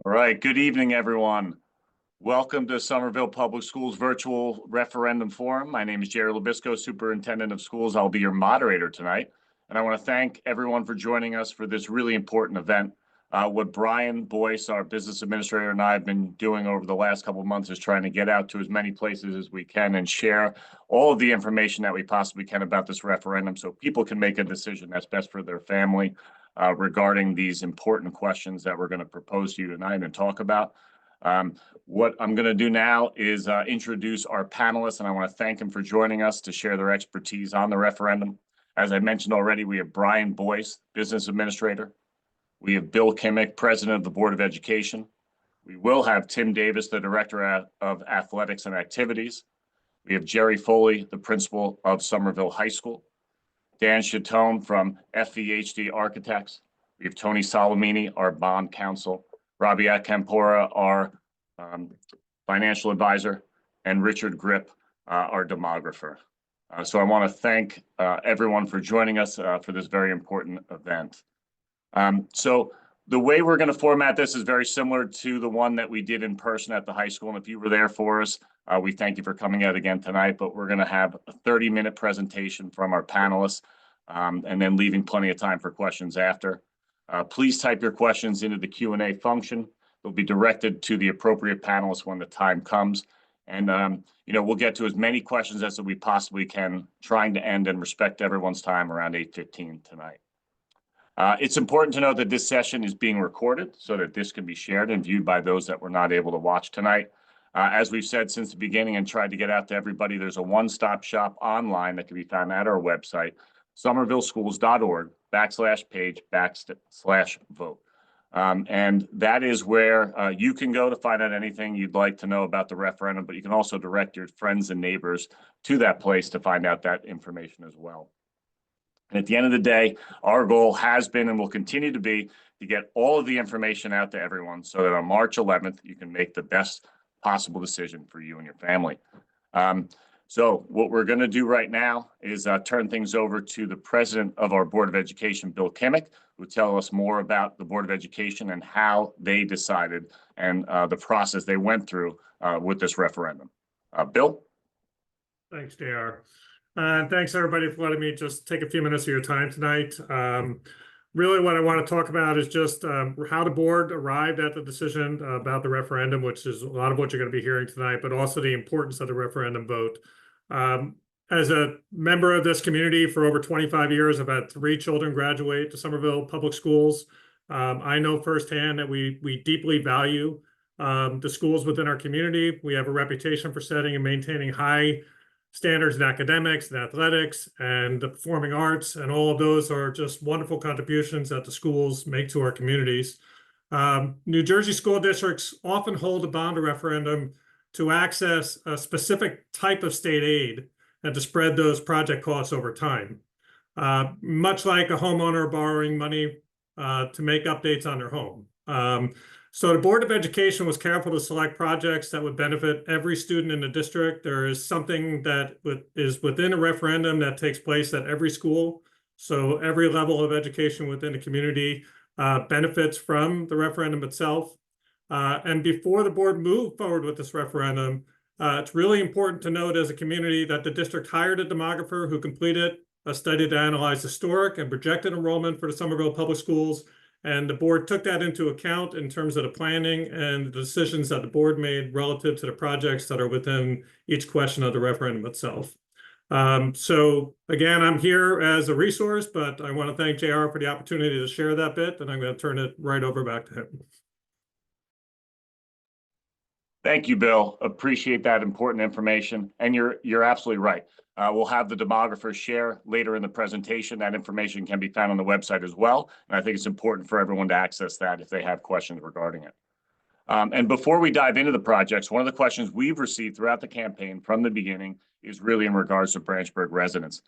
All right, good evening, everyone. Welcome to Somerville Public Schools Virtual Referendum Forum. My name is Jerry Labisco, Superintendent of Schools. I'll be your moderator tonight. And I want to thank everyone for joining us for this really important event. What Brian Boyce, our business administrator, and I have been doing over the last couple of months is trying to get out to as many places as we can and share all of the information that we possibly can about this referendum so people can make a decision that's best for their family regarding these important questions that we're going to propose to you tonight and talk about. What I'm going to do now is introduce our panelists, and I want to thank them for joining us to share their expertise on the referendum. As I mentioned already, we have Brian Boyce, Business Administrator. We have Bill Kimmick, President of the Board of Education. We will have Tim Davis, the Director of Athletics and Activities. We have Jerry Foley, the Principal of Somerville High School. Dan Chattone from FVHD Architects. We have Tony Solomini, our bond counsel. Rabiat Kampora, our financial advisor, and Richard Grip, our demographer. So I want to thank everyone for joining us for this very important event. So the way we're going to format this is very similar to the one that we did in person at the high school. And if you were there for us, we thank you for coming out again tonight, but we're going to have a 30-minute presentation from our panelists and then leaving plenty of time for questions after. Please type your questions into the Q&A function. They'll be directed to the appropriate panelists when the time comes. And, we'll get to as many questions as we possibly can, trying to end and respect everyone's time around 8:15 tonight. It's important to note that this session is being recorded so that this can be shared and viewed by those that were not able to watch tonight. As we've said since the beginning and tried to get out to everybody, there's a one-stop shop online that can be found at our website, somervilleschools.org/page/vote. And that is where you can go to find out anything you'd like to know about the referendum, but you can also direct your friends and neighbors to that place to find out that information as well. And at the end of the day, our goal has been and will continue to be to get all of the information out to everyone so that on March 11th, you can make the best possible decision for you and your family. So what we're going to do right now is turn things over to the president of our Board of Education, Bill Kimmick, who will tell us more about the Board of Education and how they decided and the process they went through with this referendum. Bill? Thanks, JR. And thanks, everybody, for letting me just take a few minutes of your time tonight. Really, what I want to talk about is just how the board arrived at the decision about the referendum, which is a lot of what you're going to be hearing tonight, but also the importance of the referendum vote. As a member of this community for over 25 years, I've had 3 children graduate to Somerville Public Schools. I know firsthand that we deeply value the schools within our community. We have a reputation for setting and maintaining high standards in academics and athletics and the performing arts, and all of those are just wonderful contributions that the schools make to our communities. New Jersey school districts often hold a bond referendum to access a specific type of state aid and to spread those project costs over time, much like a homeowner borrowing money to make updates on their home. So the Board of Education was careful to select projects that would benefit every student in the district. There is something that is within a referendum that takes place at every school. So every level of education within the community benefits from the referendum itself. And before the board moved forward with this referendum, it's really important to note as a community that the district hired a demographer who completed a study to analyze historic and projected enrollment for the Somerville Public Schools. And the board took that into account in terms of the planning and the decisions that the board made relative to the projects that are within each question of the referendum itself. So again, I'm here as a resource, but I want to thank JR for the opportunity to share that bit, and I'm going to turn it right over back to him. Thank you, Bill. Appreciate that important information. And you're absolutely right. We'll have the demographer share later in the presentation. That information can be found on the website as well. And I think it's important for everyone to access that if they have questions regarding it. And before we dive into the projects, one of the questions we've received throughout the campaign from the beginning is really in regards to Branchburg residents.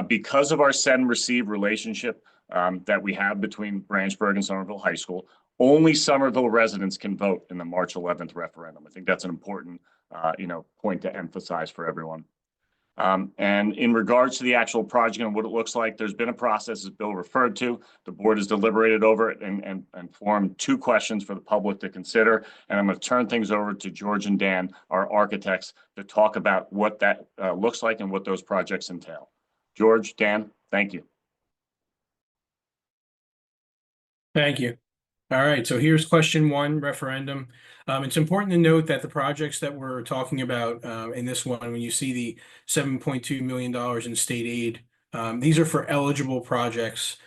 Because of our send-receive relationship that we have between Branchburg and Somerville High School, only Somerville residents can vote in the March 11th referendum. I think that's an important point to emphasize for everyone. And in regards to the actual project and what it looks like, there's been a process, as Bill referred to. The board has deliberated over it and formed 2 questions for the public to consider. And I'm going to turn things over to George and Dan, our architects, to talk about what that looks like and what those projects entail. George, Dan, thank you. Thank you. All right, so here's question 1, referendum. It's important to note that the projects that we're talking about in this one, when you see the $7.2 million in state aid, these are for eligible projects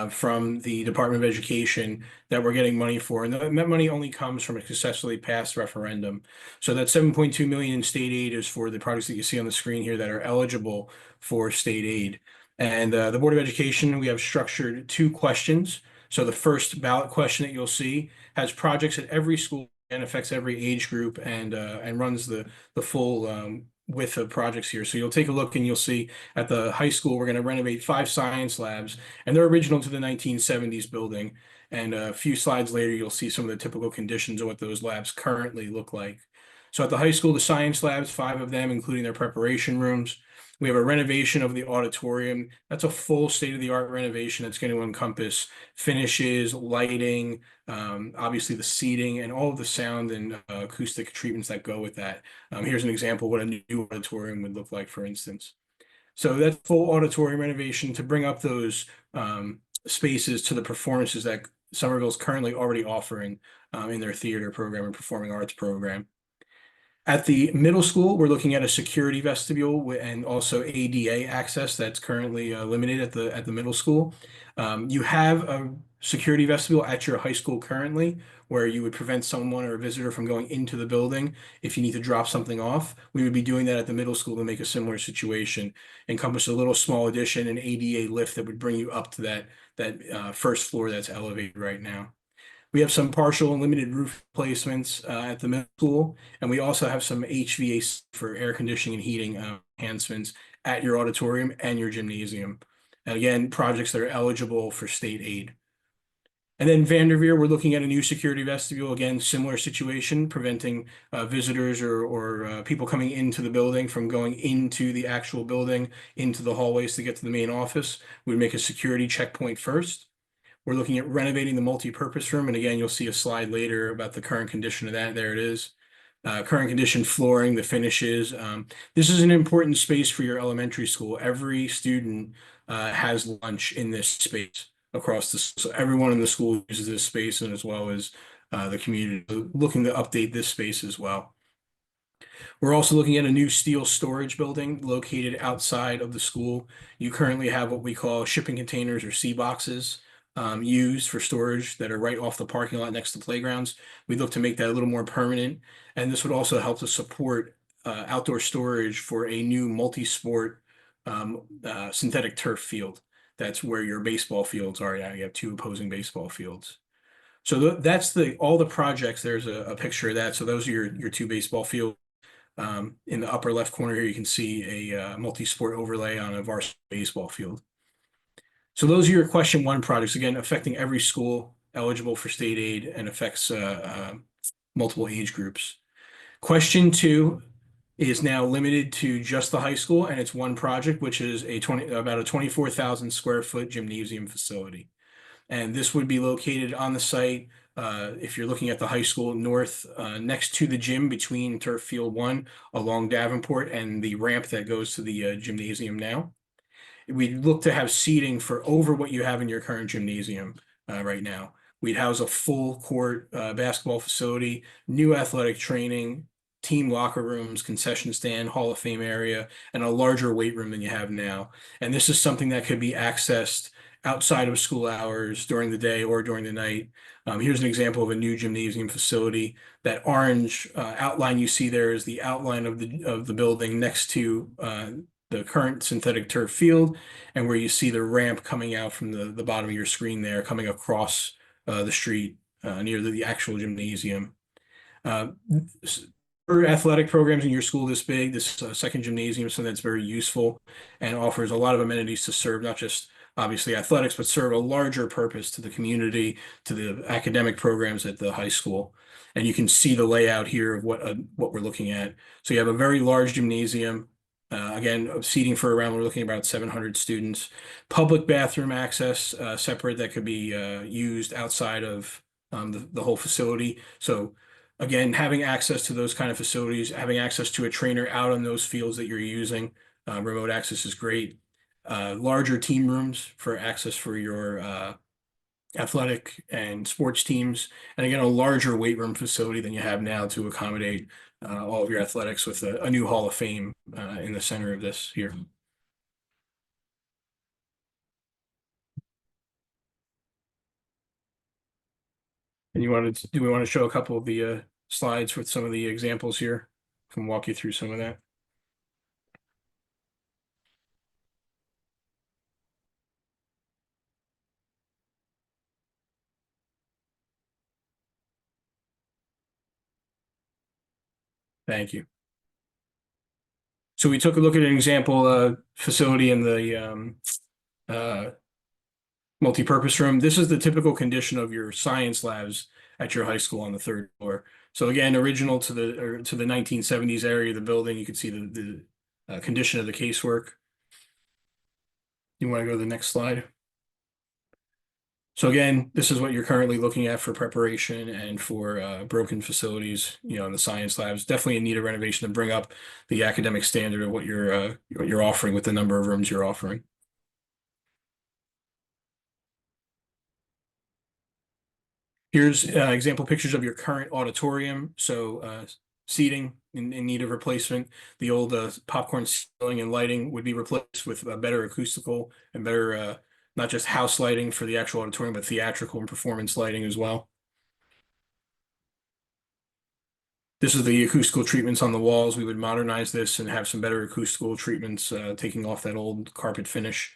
from the Department of Education that we're getting money for. And that money only comes from a successfully passed referendum. So that $7.2 million in state aid is for the projects that you see on the screen here that are eligible for state aid. And the Board of Education, we have structured 2 questions. So the first ballot question that you'll see has projects at every school and affects every age group and runs the full width of projects here. So you'll take a look and you'll see at the high school, we're going to renovate 5 science labs, and they're original to the 1970s building. And a few slides later, you'll see some of the typical conditions of what those labs currently look like. So at the high school, the science labs, 5 of them, including their preparation rooms. We have a renovation of the auditorium. That's a full state-of-the-art renovation that's going to encompass finishes, lighting, obviously the seating, and all of the sound and acoustic treatments that go with that. Here's an example of what a new auditorium would look like, for instance. So that's full auditorium renovation to bring up those spaces to the performances that Somerville is currently already offering in their theater program and performing arts program. At the middle school, we're looking at a security vestibule and also ADA access that's currently limited at the middle school. You have a security vestibule at your high school currently, where you would prevent someone or a visitor from going into the building if you need to drop something off. We would be doing that at the middle school to make a similar situation, encompass a little small addition, an ADA lift that would bring you up to that first floor that's elevated right now. We have some partial and limited roof placements at the middle school, and we also have some HVAC for air conditioning and heating enhancements at your auditorium and your gymnasium. And again, projects that are eligible for state aid. And then Vanderveer, we're looking at a new security vestibule, again, similar situation, preventing visitors or people coming into the building from going into the actual building, into the hallways to get to the main office. We'd make a security checkpoint first. We're looking at renovating the multi-purpose room. And again, you'll see a slide later about the current condition of that. There it is. Current condition flooring, the finishes. This is an important space for your elementary school. Every student has lunch in this space across so everyone in the school uses this space, and as well as the community looking to update this space as well. We're also looking at a new steel storage building located outside of the school. You currently have what we call shipping containers or sea boxes used for storage that are right off the parking lot next to playgrounds. We look to make that a little more permanent, and this would also help to support outdoor storage for a new multi-sport synthetic turf field. That's where your baseball fields are now. You have 2 opposing baseball fields. So that's all the projects. There's a picture of that. So those are your 2 baseball fields. In the upper left corner here, you can see a multi-sport overlay on a varsity baseball field. So those are your question 1 projects, again, affecting every school eligible for state aid and affects multiple age groups. Question 2 is now limited to just the high school, and it's 1 project, which is about a 24,000 square foot gymnasium facility. And this would be located on the site, if you're looking at the high school north, next to the gym between Turf Field 1 along Davenport and the ramp that goes to the gymnasium now. We'd look to have seating for over what you have in your current gymnasium right now. We'd house a full court basketball facility, new athletic training, team locker rooms, concession stand, Hall of Fame area, and a larger weight room than you have now. And this is something that could be accessed outside of school hours, during the day or during the night. Here's an example of a new gymnasium facility. That orange outline you see there is the outline of the building next to the current synthetic turf field, and where you see the ramp coming out from the bottom of your screen there, coming across the street near the actual gymnasium. For athletic programs in your school this big, this second gymnasium is something that's very useful and offers a lot of amenities to serve not just obviously athletics, but serve a larger purpose to the community, to the academic programs at the high school. And you can see the layout here of what we're looking at. So you have a very large gymnasium, Again, seating for around, we're looking at about 700 students. Public bathroom access, separate, that could be used outside of the whole facility. So again, having access to those kind of facilities, having access to a trainer out on those fields that you're using, remote access is great. Larger team rooms for access for your athletic and sports teams, and again, a larger weight room facility than you have now to accommodate all of your athletics, with a new Hall of Fame in the center of this here. And do we want to show a couple of the slides with some of the examples here? I can walk you through some of that. Thank you. So we took a look at an example facility in the multi-purpose room. This is the typical condition of your science labs at your high school on the third floor. So again, original to the 1970s area of the building. You can see the condition of the casework. You want to go to the next slide? So again, this is what you're currently looking at for preparation and for broken facilities, in the science labs. Definitely in need of renovation to bring up the academic standard of what you're offering with the number of rooms you're offering. Here's example pictures of your current auditorium. So seating in need of replacement. The old popcorn ceiling and lighting would be replaced with better acoustical and better, not just house lighting for the actual auditorium, but theatrical and performance lighting as well. This is the acoustical treatments on the walls. We would modernize this and have some better acoustical treatments, taking off that old carpet finish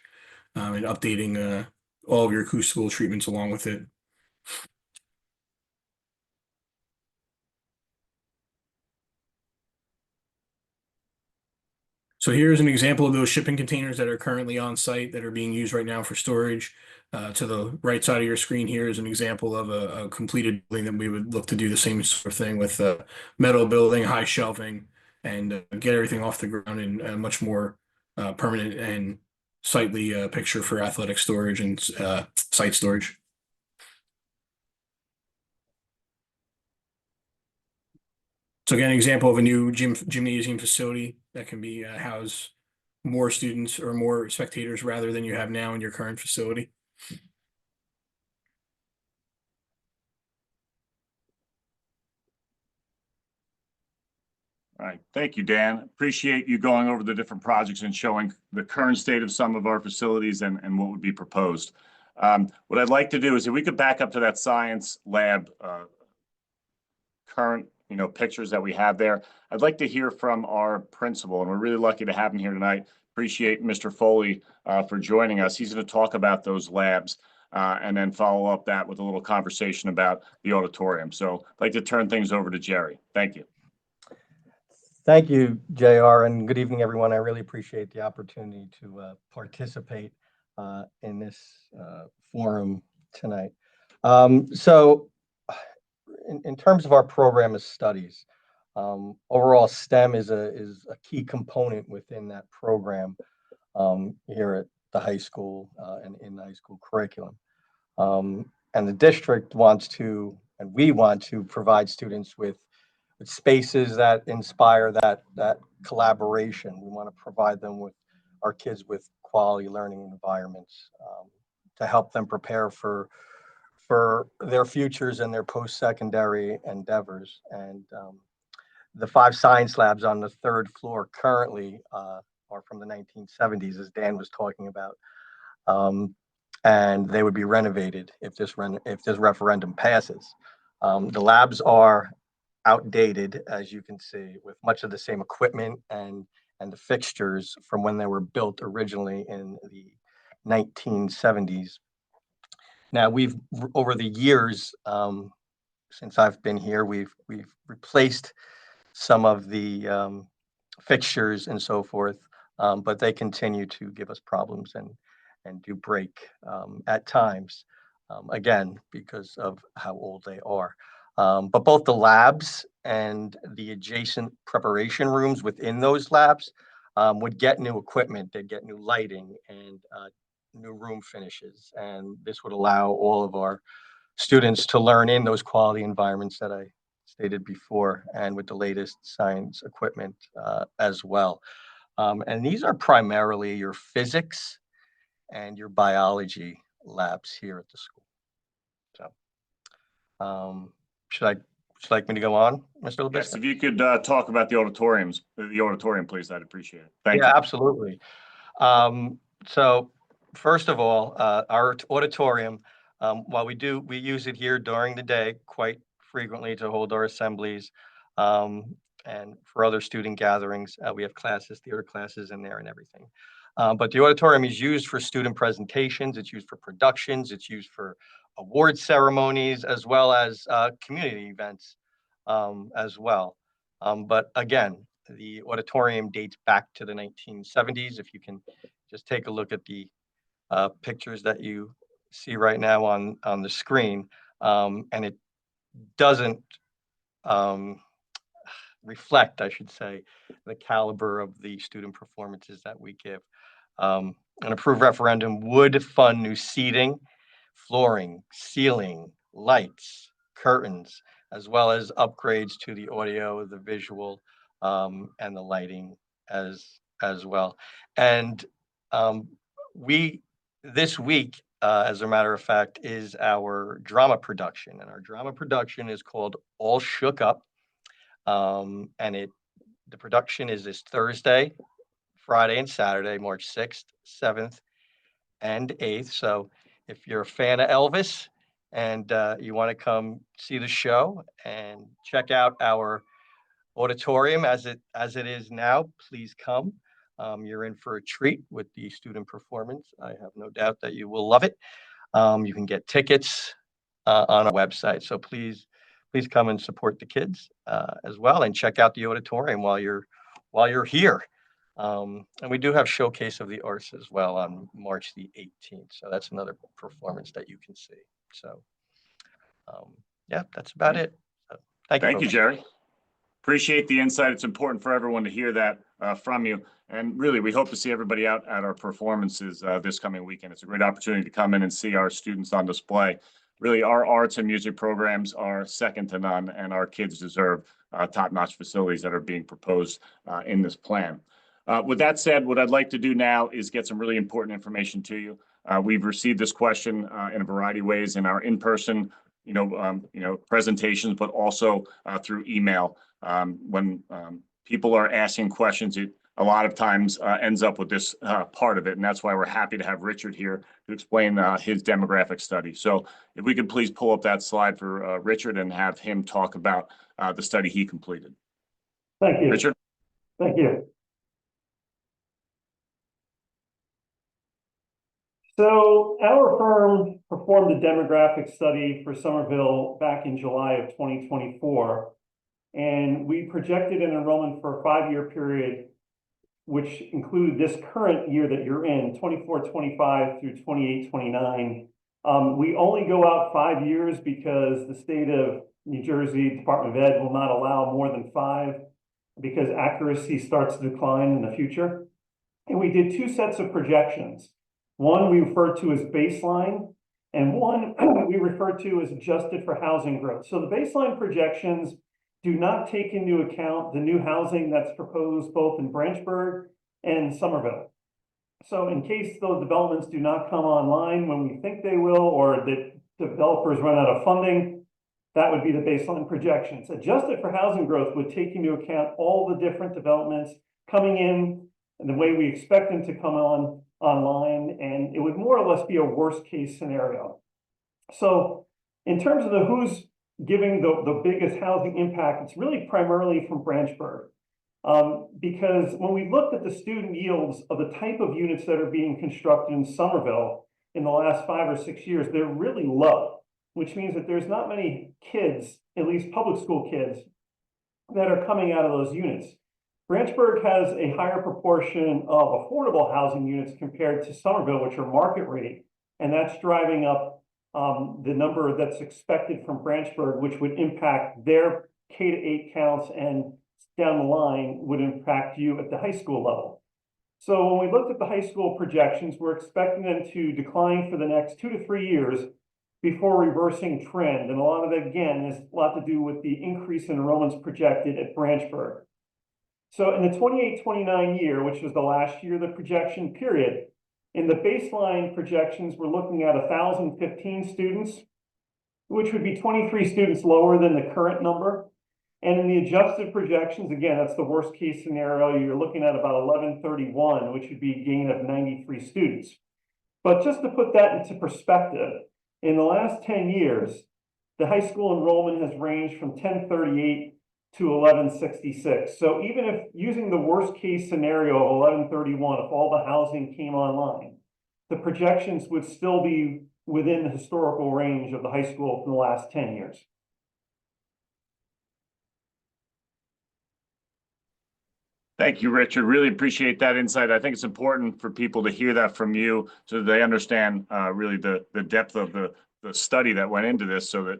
and updating all of your acoustical treatments along with it. So here's an example of those shipping containers that are currently on site that are being used right now for storage. To the right side of your screen here is an example of a completed building that we would look to do the same sort of thing with metal building, high shelving, and get everything off the ground in a much more permanent and sightly picture for athletic storage and site storage. So again, an example of a new gymnasium facility that can be house more students or more spectators rather than you have now in your current facility. All right, thank you, Dan. Appreciate you going over the different projects and showing the current state of some of our facilities and what would be proposed. What I'd like to do is if we could back up to that science lab current pictures that we have there. I'd like to hear from our principal, and we're really lucky to have him here tonight. Appreciate Mr. Foley for joining us. He's going to talk about those labs and then follow up that with a little conversation about the auditorium. So I'd like to turn things over to Jerry. Thank you. Thank you, JR, and good evening, everyone. I really appreciate the opportunity to participate in this forum tonight. So in terms of our program of studies, overall STEM is a key component within that program here at the high school and in the high school curriculum. And the district wants to, and we want to provide students with spaces that inspire that collaboration. We want to provide them with our kids with quality learning environments to help them prepare for their futures and their post-secondary endeavors. And the 5 science labs on the 3rd floor currently are from the 1970s, as Dan was talking about. And they would be renovated if this referendum passes. The labs are outdated, as you can see, with much of the same equipment and the fixtures from when they were built originally in the 1970s. Now we've, over the years, since I've been here, we've replaced some of the fixtures and so forth, but they continue to give us problems and do break at times, again, because of how old they are. But both the labs and the adjacent preparation rooms within those labs would get new equipment, they'd get new lighting and new room finishes. And this would allow all of our students to learn in those quality environments that I stated before, and with the latest science equipment as well. And these are primarily your physics and your biology labs here at the school. So, should I like me to go on, Mr. LaBisco? Yes, if you could talk about the auditorium, please, I'd appreciate it. Thank you. Yeah, absolutely. So first of all, our auditorium, while we use it here during the day quite frequently to hold our assemblies, and for other student gatherings, we have classes, theater classes in there and everything. But the auditorium is used for student presentations, it's used for productions, it's used for award ceremonies, as well as community events as well. But again, the auditorium dates back to the 1970s. If you can just take a look at the pictures that you see right now on the screen, and it doesn't reflect, I should say, the caliber of the student performances that we give. An approved referendum would fund new seating, flooring, ceiling, lights, curtains, as well as upgrades to the audio, the visual, and the lighting as well. And this week, as a matter of fact, is our drama production, and our drama production is called All Shook Up. And the production is this Thursday, Friday, and Saturday, March 6th, 7th, and 8th. So if you're a fan of Elvis and you want to come see the show and check out our auditorium as it is now, please come. You're in for a treat with the student performance. I have no doubt that you will love it. You can get tickets on our website. So please come and support the kids as well, and check out the auditorium while you're here. And we do have Showcase of the Arts as well on March the 18th. So that's another performance that you can see. So yeah, that's about it. So, thank you. Thank you, Jerry. Appreciate the insight. It's important for everyone to hear that from you. And really, we hope to see everybody out at our performances this coming weekend. It's a great opportunity to come in and see our students on display. Really, our arts and music programs are second to none, and our kids deserve top-notch facilities that are being proposed in this plan. With that said, what I'd like to do now is get some really important information to you. We've received this question in a variety of ways in our in-person, presentations, but also through email. When people are asking questions, it a lot of times ends up with this part of it, and that's why we're happy to have Richard here to explain his demographic study. So if we could please pull up that slide for Richard and have him talk about the study he completed. Thank you. Richard? Thank you. So our firm performed a demographic study for Somerville back in July of 2024, and we projected an enrollment for a 5-year period, which included this current year that you're in, 24-25 through 28-29. We only go out 5 years because the state of New Jersey Department of Ed will not allow more than 5 because accuracy starts to decline in the future. And we did 2 sets of projections. One we refer to as baseline, and one we refer to as adjusted for housing growth. So the baseline projections do not take into account the new housing that's proposed both in Branchburg and Somerville. So in case those developments do not come online when we think they will, or that developers run out of funding, that would be the baseline projections. Adjusted for housing growth would take into account all the different developments coming in and the way we expect them to come online, and it would more or less be a worst case scenario. So in terms of the who's giving the biggest housing impact, it's really primarily from Branchburg. Because when we looked at the student yields of the type of units that are being constructed in Somerville in the last 5 or 6 years, they're really low, which means that there's not many kids, at least public school kids, that are coming out of those units. Branchburg has a higher proportion of affordable housing units compared to Somerville, which are market rate, and that's driving up the number that's expected from Branchburg, which would impact their K-8 counts, and down the line would impact you at the high school level. So when we looked at the high school projections, we're expecting them to decline for the next 2 to 3 years before reversing trend. And a lot of it, again, has a lot to do with the increase in enrollments projected at Branchburg. So in the 28-29 year, which was the last year of the projection period, in the baseline projections, we're looking at 1,015 students, which would be 23 students lower than the current number. And in the adjusted projections, again, that's the worst case scenario, you're looking at about 1,131, which would be a gain of 93 students. But just to put that into perspective, in the last 10 years, the high school enrollment has ranged from 1038 to 1166. So even if using the worst case scenario of 1131, if all the housing came online, the projections would still be within the historical range of the high school from the last 10 years. Thank you, Richard. Really appreciate that insight. I think it's important for people to hear that from you so that they understand really the depth of the study that went into this, so that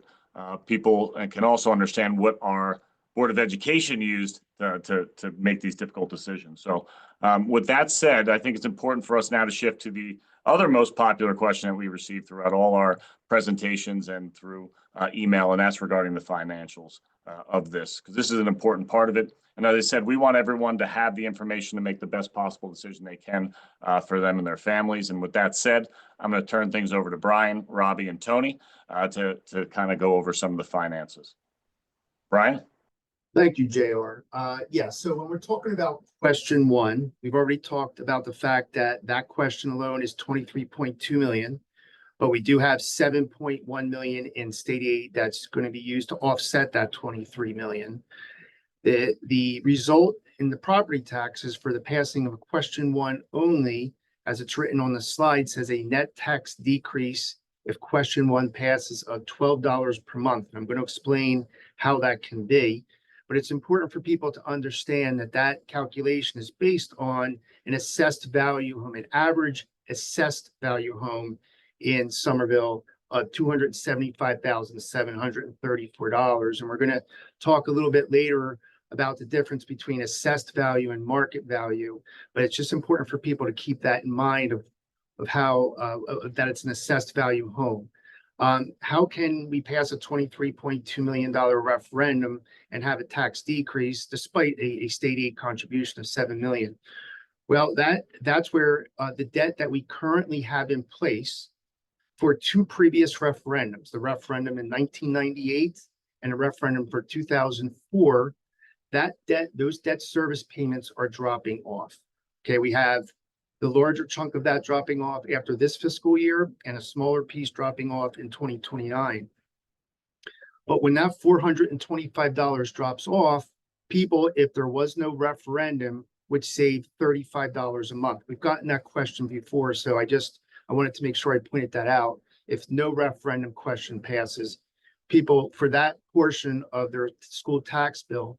people can also understand what our Board of Education used to make these difficult decisions. So with that said, I think it's important for us now to shift to the other most popular question that we received throughout all our presentations and through email, and that's regarding the financials of this, because this is an important part of it. And as I said, we want everyone to have the information to make the best possible decision they can for them and their families. And with that said, I'm going to turn things over to Brian, Robbie, and Tony to kind of go over some of the finances. Brian? Thank you, JR. Yeah, so when we're talking about question one, we've already talked about the fact that that question alone is 23.2 million, but we do have 7.1 million in state aid that's going to be used to offset that 23 million. The result in the property taxes for the passing of question one only, as it's written on the slide, says a net tax decrease if question one passes of $12 per month. And I'm going to explain how that can be. But it's important for people to understand that that calculation is based on an assessed value home, an average assessed value home in Somerville of $275,734. And we're going to talk a little bit later about the difference between assessed value and market value. But it's just important for people to keep that in mind of how that it's an assessed value home. How can we pass a $23.2 million referendum and have a tax decrease despite a state aid contribution of $7 million? Well, that's where the debt that we currently have in place for two previous referendums, the referendum in 1998 and a referendum for 2004, those debt service payments are dropping off. Okay, we have the larger chunk of that dropping off after this fiscal year and a smaller piece dropping off in 2029. But when that $425 drops off, people, if there was no referendum, would save $35 a month. We've gotten that question before, so I wanted to make sure I pointed that out. If no referendum question passes, people, for that portion of their school tax bill,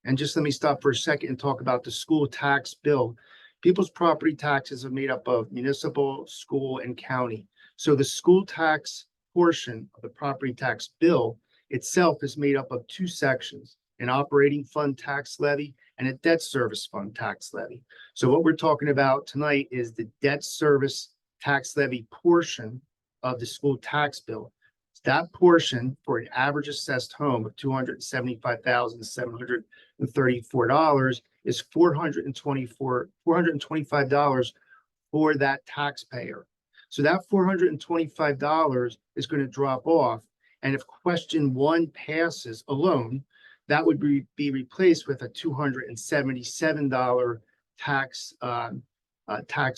and just let me stop for a second and talk about the school tax bill. People's property taxes are made up of municipal, school, and county. So the school tax portion of the property tax bill itself is made up of two sections, an operating fund tax levy and a debt service fund tax levy. So what we're talking about tonight is the debt service tax levy portion of the school tax bill. That portion for an average assessed home of $275,734 is $425 for that taxpayer. So that $425 is going to drop off. And if question one passes alone, that would be replaced with a $277 tax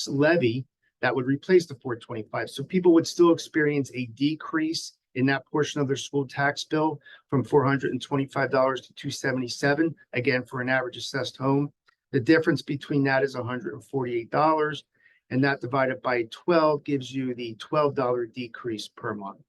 levy that would replace the $425. So people would still experience a decrease in that portion of their school tax bill from $425 to $277, again, for an average assessed home. The difference between that is $148, and that divided by 12 gives you the $12 decrease per month.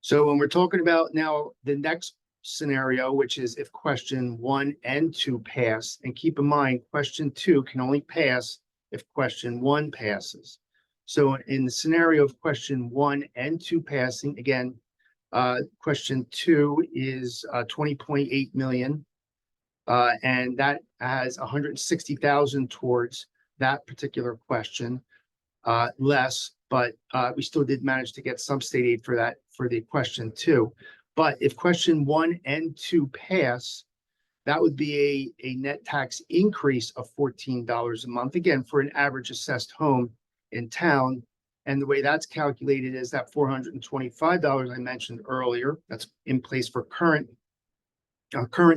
So when we're talking about now the next scenario, which is if question one and two pass, and keep in mind, question two can only pass if question one passes. So in the scenario of question one and two passing, again, question two is 20.8 million. And that has 160,000 towards that particular question, less, but we still did manage to get some state aid for that, for the question 2. But if question 1 and 2 pass, that would be a net tax increase of $14 a month, again, for an average assessed home in town. And the way that's calculated is that $425 I mentioned earlier, that's in place for current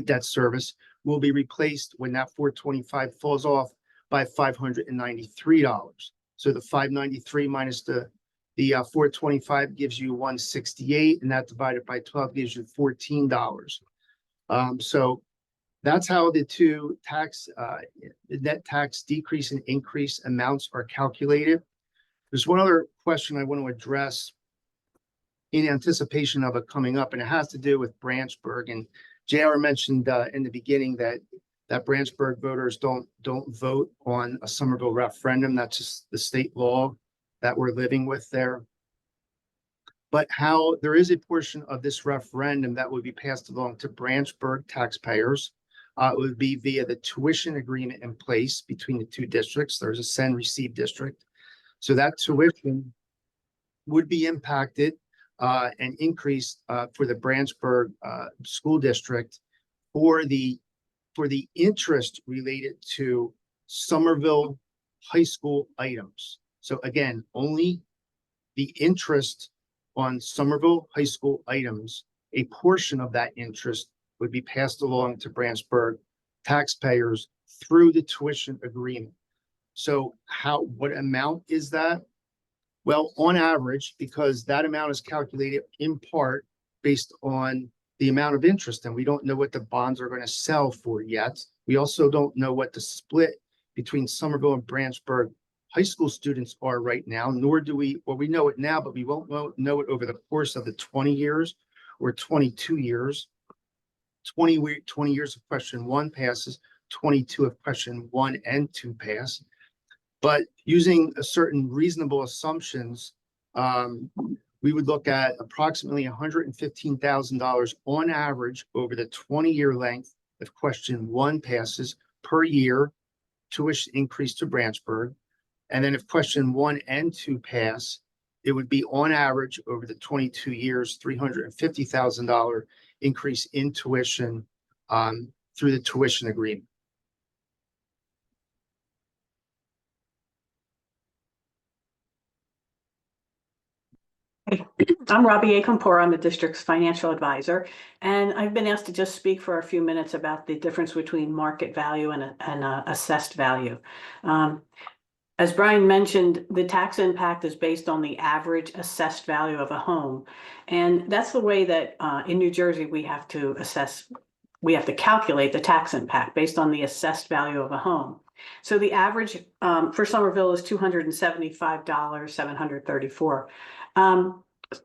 debt service, will be replaced when that 425 falls off by $593. So the 593 minus the 425 gives you 168, and that divided by 12 gives you $14. So that's how the two the net tax decrease and increase amounts are calculated. There's one other question I want to address in anticipation of it coming up, and it has to do with Branchburg. And JR mentioned in the beginning that Branchburg voters don't vote on a Somerville referendum. That's just the state law that we're living with there. But how there is a portion of this referendum that would be passed along to Branchburg taxpayers. It would be via the tuition agreement in place between the two districts. There's a send receive district. So that tuition would be impacted and increased for the Branchburg school district for the interest related to Somerville high school items. So again, only the interest on Somerville high school items, a portion of that interest would be passed along to Branchburg taxpayers through the tuition agreement. So what amount is that? Well, on average, because that amount is calculated in part based on the amount of interest, and we don't know what the bonds are going to sell for yet. We also don't know what the split between Somerville and Branchburg high school students are right now, nor do we, well, we know it now, but we won't know it over the course of the 20 years or 22 years. 20 years of question 1 passes, 22 of question 1 and 2 pass. But using a certain reasonable assumptions, we would look at approximately $115,000 on average over the 20-year length if question 1 passes per year, tuition increase to Branchburg. And then if question 1 and 2 pass, it would be on average over the 22 years, $350,000 increase in tuition through the tuition agreement. I'm Robbie Akampor. I'm the district's financial advisor, and I've been asked to just speak for a few minutes about the difference between market value and assessed value. As Brian mentioned, the tax impact is based on the average assessed value of a home. And that's the way that in New Jersey, we have to calculate the tax impact based on the assessed value of a home. So the average for Somerville is $275,734.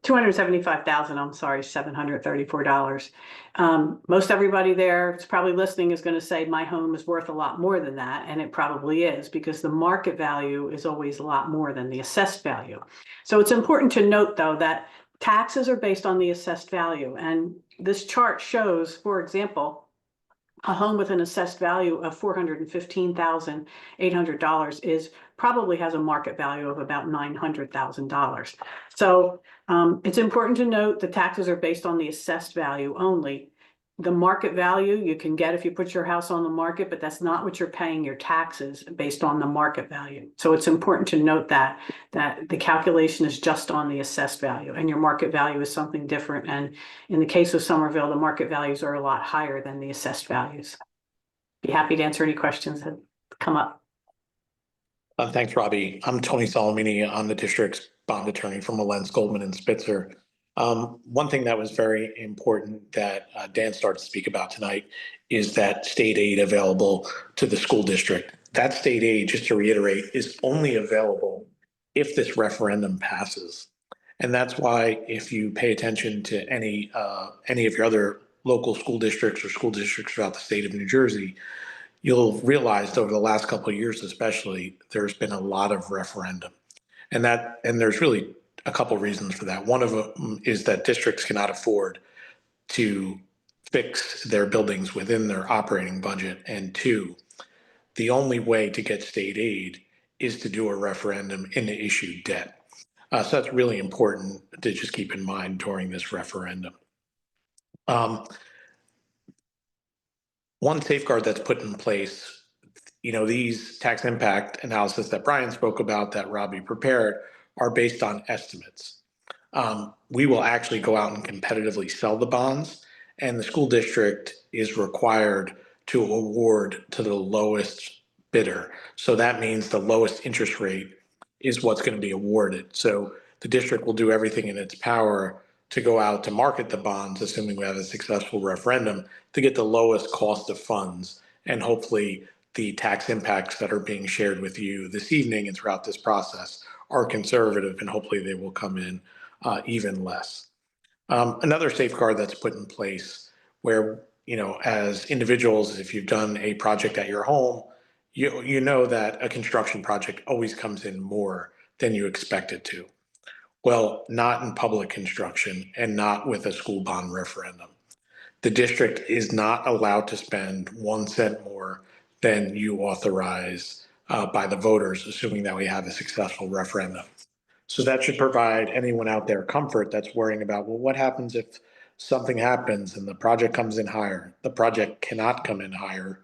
$275,734. Most everybody there is probably listening is going to say my home is worth a lot more than that, and it probably is, because the market value is always a lot more than the assessed value. So it's important to note, though, that taxes are based on the assessed value, and this chart shows, for example, a home with an assessed value of $415,800 probably has a market value of about $900,000. So it's important to note the taxes are based on the assessed value only. The market value you can get if you put your house on the market, but that's not what you're paying your taxes based on the market value. So it's important to note that the calculation is just on the assessed value, and your market value is something different. And in the case of Somerville, the market values are a lot higher than the assessed values. Be happy to answer any questions that come up. Thanks, Robbie. I'm Tony Solomini. I'm the district's bond attorney from Mullens, Goldman, and Spitzer. One thing that was very important that Dan started to speak about tonight is that state aid available to the school district. That state aid, just to reiterate, is only available if this referendum passes. And that's why if you pay attention to any of your other local school districts or school districts throughout the state of New Jersey, you'll realize over the last couple of years especially, there's been a lot of referendum. And there's really a couple of reasons for that. One of them is that districts cannot afford to fix their buildings within their operating budget. And two, the only way to get state aid is to do a referendum and to issue debt. So that's really important to just keep in mind during this referendum. One safeguard that's put in place, these tax impact analysis that Brian spoke about, that Robbie prepared, are based on estimates. We will actually go out and competitively sell the bonds, and the school district is required to award to the lowest bidder. So that means the lowest interest rate is what's going to be awarded. So the district will do everything in its power to go out to market the bonds, assuming we have a successful referendum, to get the lowest cost of funds. And hopefully the tax impacts that are being shared with you this evening and throughout this process are conservative, and hopefully they will come in even less. Another safeguard that's put in place where, as individuals, if you've done a project at your home, you know that a construction project always comes in more than you expect it to. Well, not in public construction and not with a school bond referendum. The district is not allowed to spend 1 cent more than you authorize by the voters, assuming that we have a successful referendum. So that should provide anyone out there comfort that's worrying about, well, what happens if something happens and the project comes in higher? The project cannot come in higher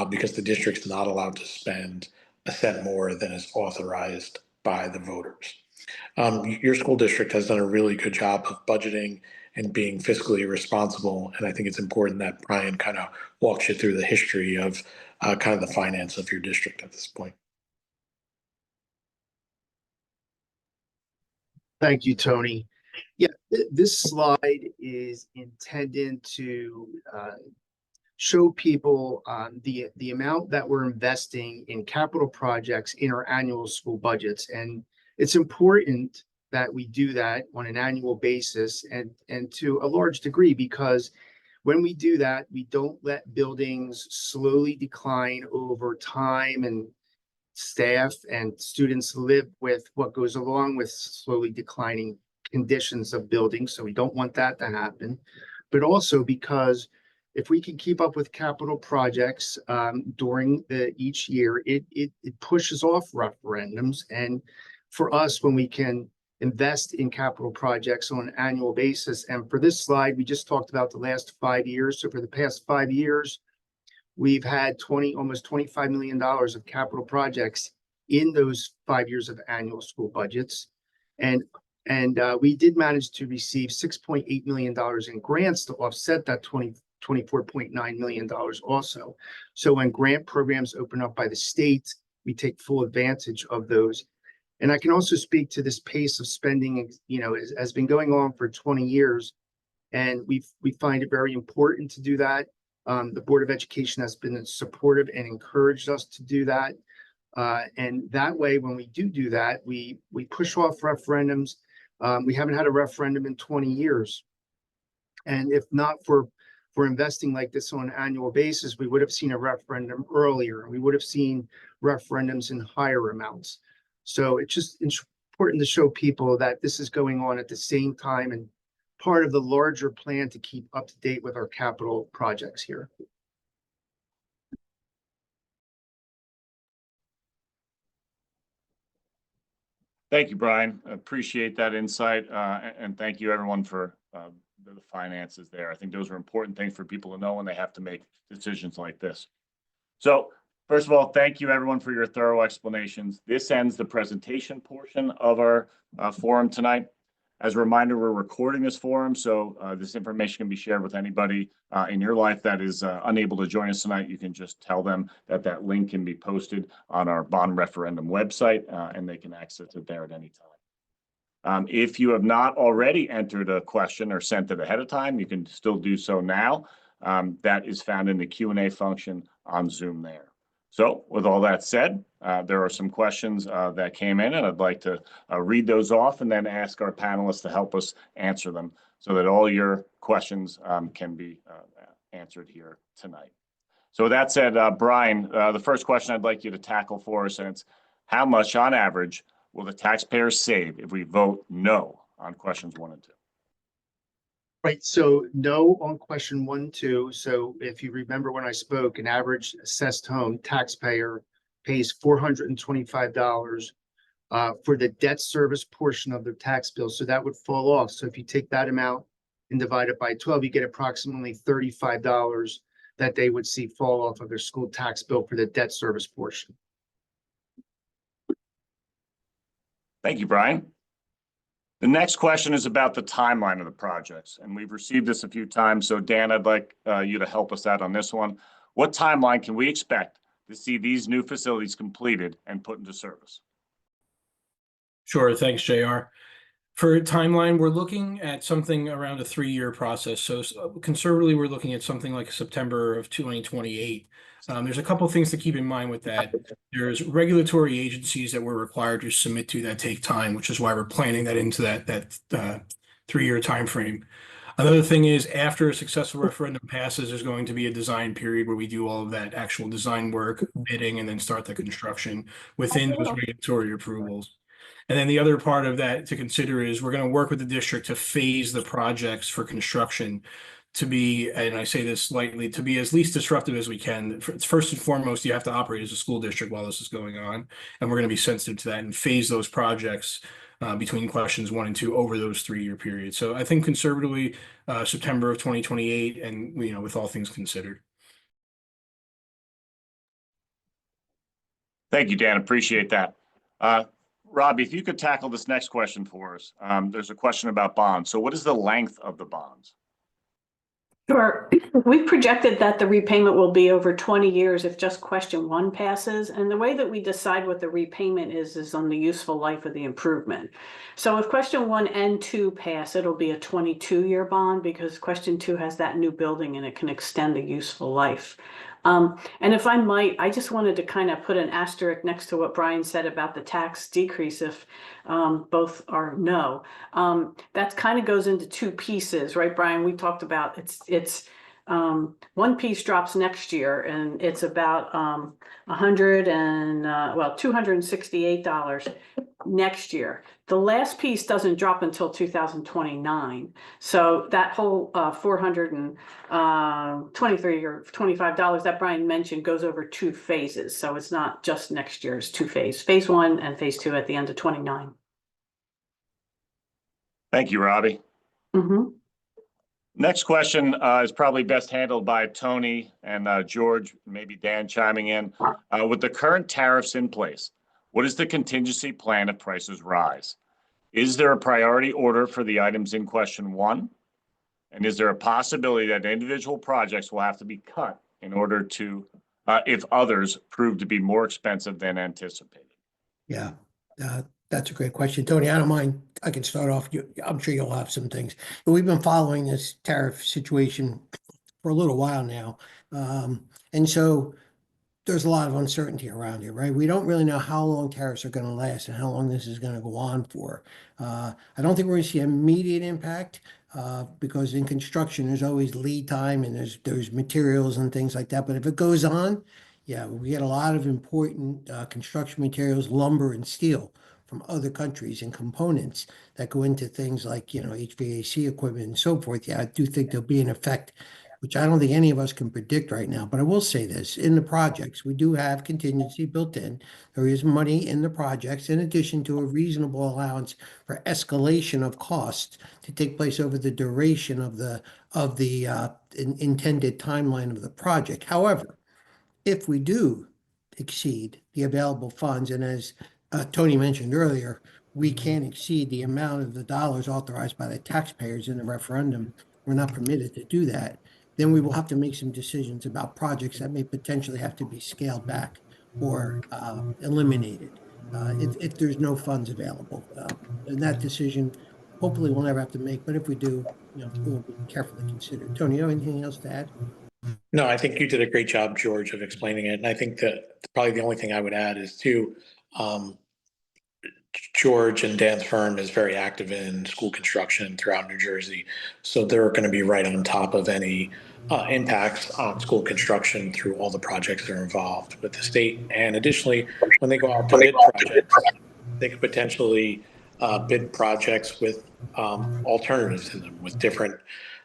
because the district's not allowed to spend 1 cent more than is authorized by the voters. Your school district has done a really good job of budgeting and being fiscally responsible. And I think it's important that Brian kind of walks you through the history of kind of the finance of your district at this point. Thank you, Tony. Yeah, this slide is intended to show people the amount that we're investing in capital projects in our annual school budgets. And it's important that we do that on an annual basis and to a large degree, because when we do that, we don't let buildings slowly decline over time, and staff and students live with what goes along with slowly declining conditions of buildings. So we don't want that to happen. But also because if we can keep up with capital projects during each year, it pushes off referendums. And for us, when we can invest in capital projects on an annual basis, and for this slide, we just talked about the last 5 years. So for the past 5 years, we've had almost $25 million of capital projects in those 5 years of annual school budgets. And we did manage to receive $6.8 million in grants to offset that $24.9 million also. So when grant programs open up by the state, we take full advantage of those. And I can also speak to this pace of spending, has been going on for 20 years. And we find it very important to do that. The Board of Education has been supportive and encouraged us to do that. And that way, when we do that, we push off referendums. We haven't had a referendum in 20 years. And if not for investing like this on an annual basis, we would have seen a referendum earlier. We would have seen referendums in higher amounts. So it's just important to show people that this is going on at the same time and part of the larger plan to keep up to date with our capital projects here. Thank you, Brian. Appreciate that insight. And thank you everyone for the finances there. I think those are important things for people to know when they have to make decisions like this. So first of all, thank you everyone for your thorough explanations. This ends the presentation portion of our forum tonight. As a reminder, we're recording this forum, so this information can be shared with anybody in your life that is unable to join us tonight. You can just tell them that link can be posted on our bond referendum website, and they can access it there at any time. If you have not already entered a question or sent it ahead of time, you can still do so now. That is found in the Q&A function on Zoom there. So with all that said, there are some questions that came in, and I'd like to read those off and then ask our panelists to help us answer them so that all your questions can be answered here tonight. So with that said, Brian, the first question I'd like you to tackle for us, and it's how much on average will the taxpayers save if we vote no on questions 1 and 2? Right, so no on question 1, 2. So if you remember when I spoke, an average assessed home taxpayer pays $425 for the debt service portion of their tax bill. So that would fall off. So if you take that amount and divide it by 12, you get approximately $35 that they would see fall off of their school tax bill for the debt service portion. Thank you, Brian. The next question is about the timeline of the projects, and we've received this a few times. So Dan, I'd like you to help us out on this one. What timeline can we expect to see these new facilities completed and put into service? Sure, thanks, JR. For timeline, we're looking at something around a 3-year process. So conservatively, we're looking at something like September of 2028. There's a couple of things to keep in mind with that. There's regulatory agencies that we're required to submit to that take time, which is why we're planning that into that 3-year time frame. Another thing is after a successful referendum passes, there's going to be a design period where we do all of that actual design work, bidding, and then start the construction within those regulatory approvals. And then the other part of that to consider is we're going to work with the district to phase the projects for construction to be, and I say this lightly, to be as least disruptive as we can. First and foremost, you have to operate as a school district while this is going on, and we're going to be sensitive to that and phase those projects between questions 1 and 2 over those 3-year periods. So I think conservatively, September of 2028, and with all things considered. Thank you, Dan. Appreciate that. Robbie, if you could tackle this next question for us. There's a question about bonds. So what is the length of the bonds? Sure. We've projected that the repayment will be over 20 years if just question 1 passes. And the way that we decide what the repayment is on the useful life of the improvement. So if question 1 and 2 pass, it'll be a 22-year bond because question 2 has that new building and it can extend the useful life. And if I might, I just wanted to kind of put an asterisk next to what Brian said about the tax decrease if both are no. That kind of goes into 2 pieces, right, Brian? We talked about it's one piece drops next year and it's about $268 next year. The last piece doesn't drop until 2029. So that whole $423 or $25 that Brian mentioned goes over 2 phases. So it's not just next year's 2 phases, phase 1 and phase 2 at the end of 29. Thank you, Robbie. Next question is probably best handled by Tony and George, maybe Dan chiming in. With the current tariffs in place, what is the contingency plan if prices rise? Is there a priority order for the items in question 1? And is there a possibility that individual projects will have to be cut in order to, if others prove to be more expensive than anticipated? Yeah, that's a great question. Tony, I don't mind. I can start off. I'm sure you'll have some things. But we've been following this tariff situation for a little while now. And so there's a lot of uncertainty around it, right? We don't really know how long tariffs are going to last and how long this is going to go on for. I don't think we're going to see immediate impact because in construction, there's always lead time and there's materials and things like that. But if it goes on, yeah, we get a lot of important construction materials, lumber and steel from other countries and components that go into things like, HVAC equipment and so forth. Yeah, I do think there'll be an effect, which I don't think any of us can predict right now. But I will say this, in the projects, we do have contingency built in. There is money in the projects in addition to a reasonable allowance for escalation of costs to take place over the duration of the intended timeline of the project. However, if we do exceed the available funds, and as Tony mentioned earlier, we can't exceed the amount of the dollars authorized by the taxpayers in the referendum. We're not permitted to do that. Then we will have to make some decisions about projects that may potentially have to be scaled back or eliminated if there's no funds available. And that decision, hopefully, we'll never have to make. But if we do, it will be carefully considered. Tony, you have anything else to add? No, I think you did a great job, George, of explaining it. And I think that probably the only thing I would add is too, George and Dan's firm is very active in school construction throughout New Jersey. So they're going to be right on top of any impacts on school construction through all the projects that are involved with the state. And additionally, when they go out to bid projects, they could potentially bid projects with alternatives in them, with different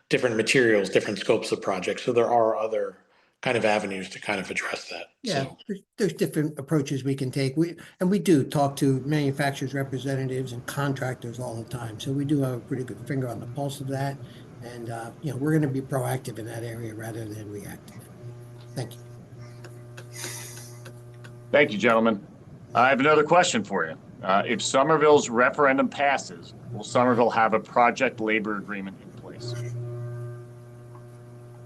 different materials, different scopes of projects. So there are other kind of avenues to kind of address that. Yeah, So, there's different approaches we can take. We do talk to manufacturers, representatives and contractors all the time. So we do have a pretty good finger on the pulse of that. And, we're going to be proactive in that area rather than reactive. Thank you. Thank you, gentlemen. I have another question for you. If Somerville's referendum passes, will Somerville have a project labor agreement in place?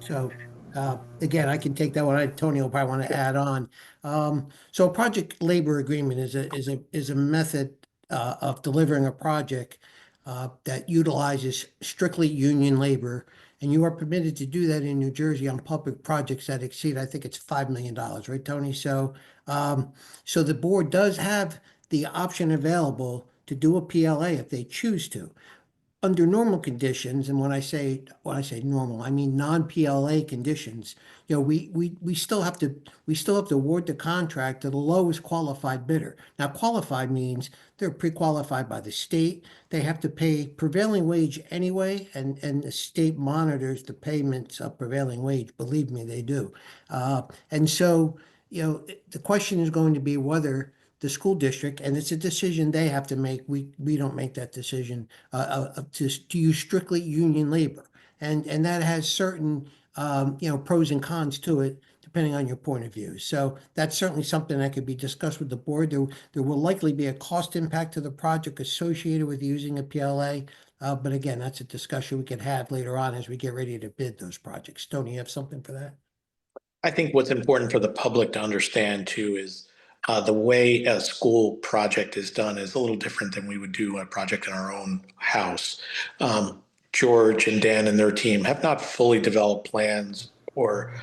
So, again, I can take that one. Tony will probably want to add on. So a project labor agreement is a method of delivering a project that utilizes strictly union labor. And you are permitted to do that in New Jersey on public projects that exceed, I think it's $5 million, right, Tony? So, so the board does have the option available to do a PLA if they choose to. Under normal conditions, and when I say normal, I mean non-PLA conditions, we still have to award the contract to the lowest qualified bidder. Now, qualified means they're pre-qualified by the state. They have to pay prevailing wage anyway, and the state monitors the payments of prevailing wage. Believe me, they do. And so, the question is going to be whether the school district, and it's a decision they have to make. We don't make that decision to use strictly union labor, and that has certain pros and cons to it depending on your point of view. So that's certainly something that could be discussed with the board. There will likely be a cost impact to the project associated with using a PLA, but again, that's a discussion we could have later on as we get ready to bid those projects. Tony, you have something for that? I think what's important for the public to understand too is the way a school project is done is a little different than we would do a project in our own house. George and Dan and their team have not fully developed plans or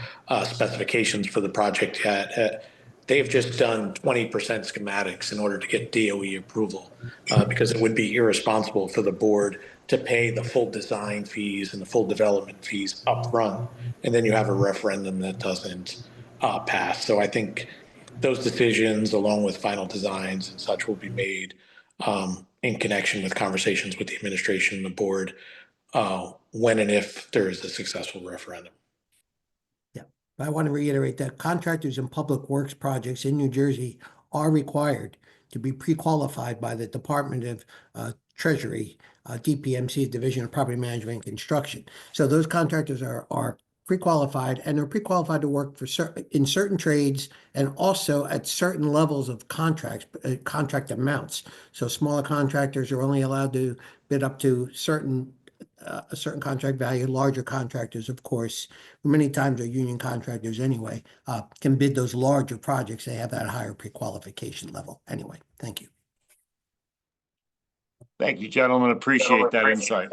specifications for the project yet. They've just done 20% schematics in order to get DOE approval because it would be irresponsible for the board to pay the full design fees and the full development fees upfront, and then you have a referendum that doesn't pass. So I think those decisions, along with final designs and such, will be made in connection with conversations with the administration and the board when and if there is a successful referendum. Yeah, I want to reiterate that contractors in public works projects in New Jersey are required to be pre-qualified by the Department of Treasury, DPMC, Division of Property Management and Construction. So those contractors are pre-qualified, and they're pre-qualified to work for in certain trades and also at certain levels of contract amounts. So smaller contractors are only allowed to bid up to a certain contract value. Larger contractors, of course, many times are union contractors anyway, can bid those larger projects. They have that higher pre-qualification level. Anyway, thank you. Thank you, gentlemen. Appreciate that insight.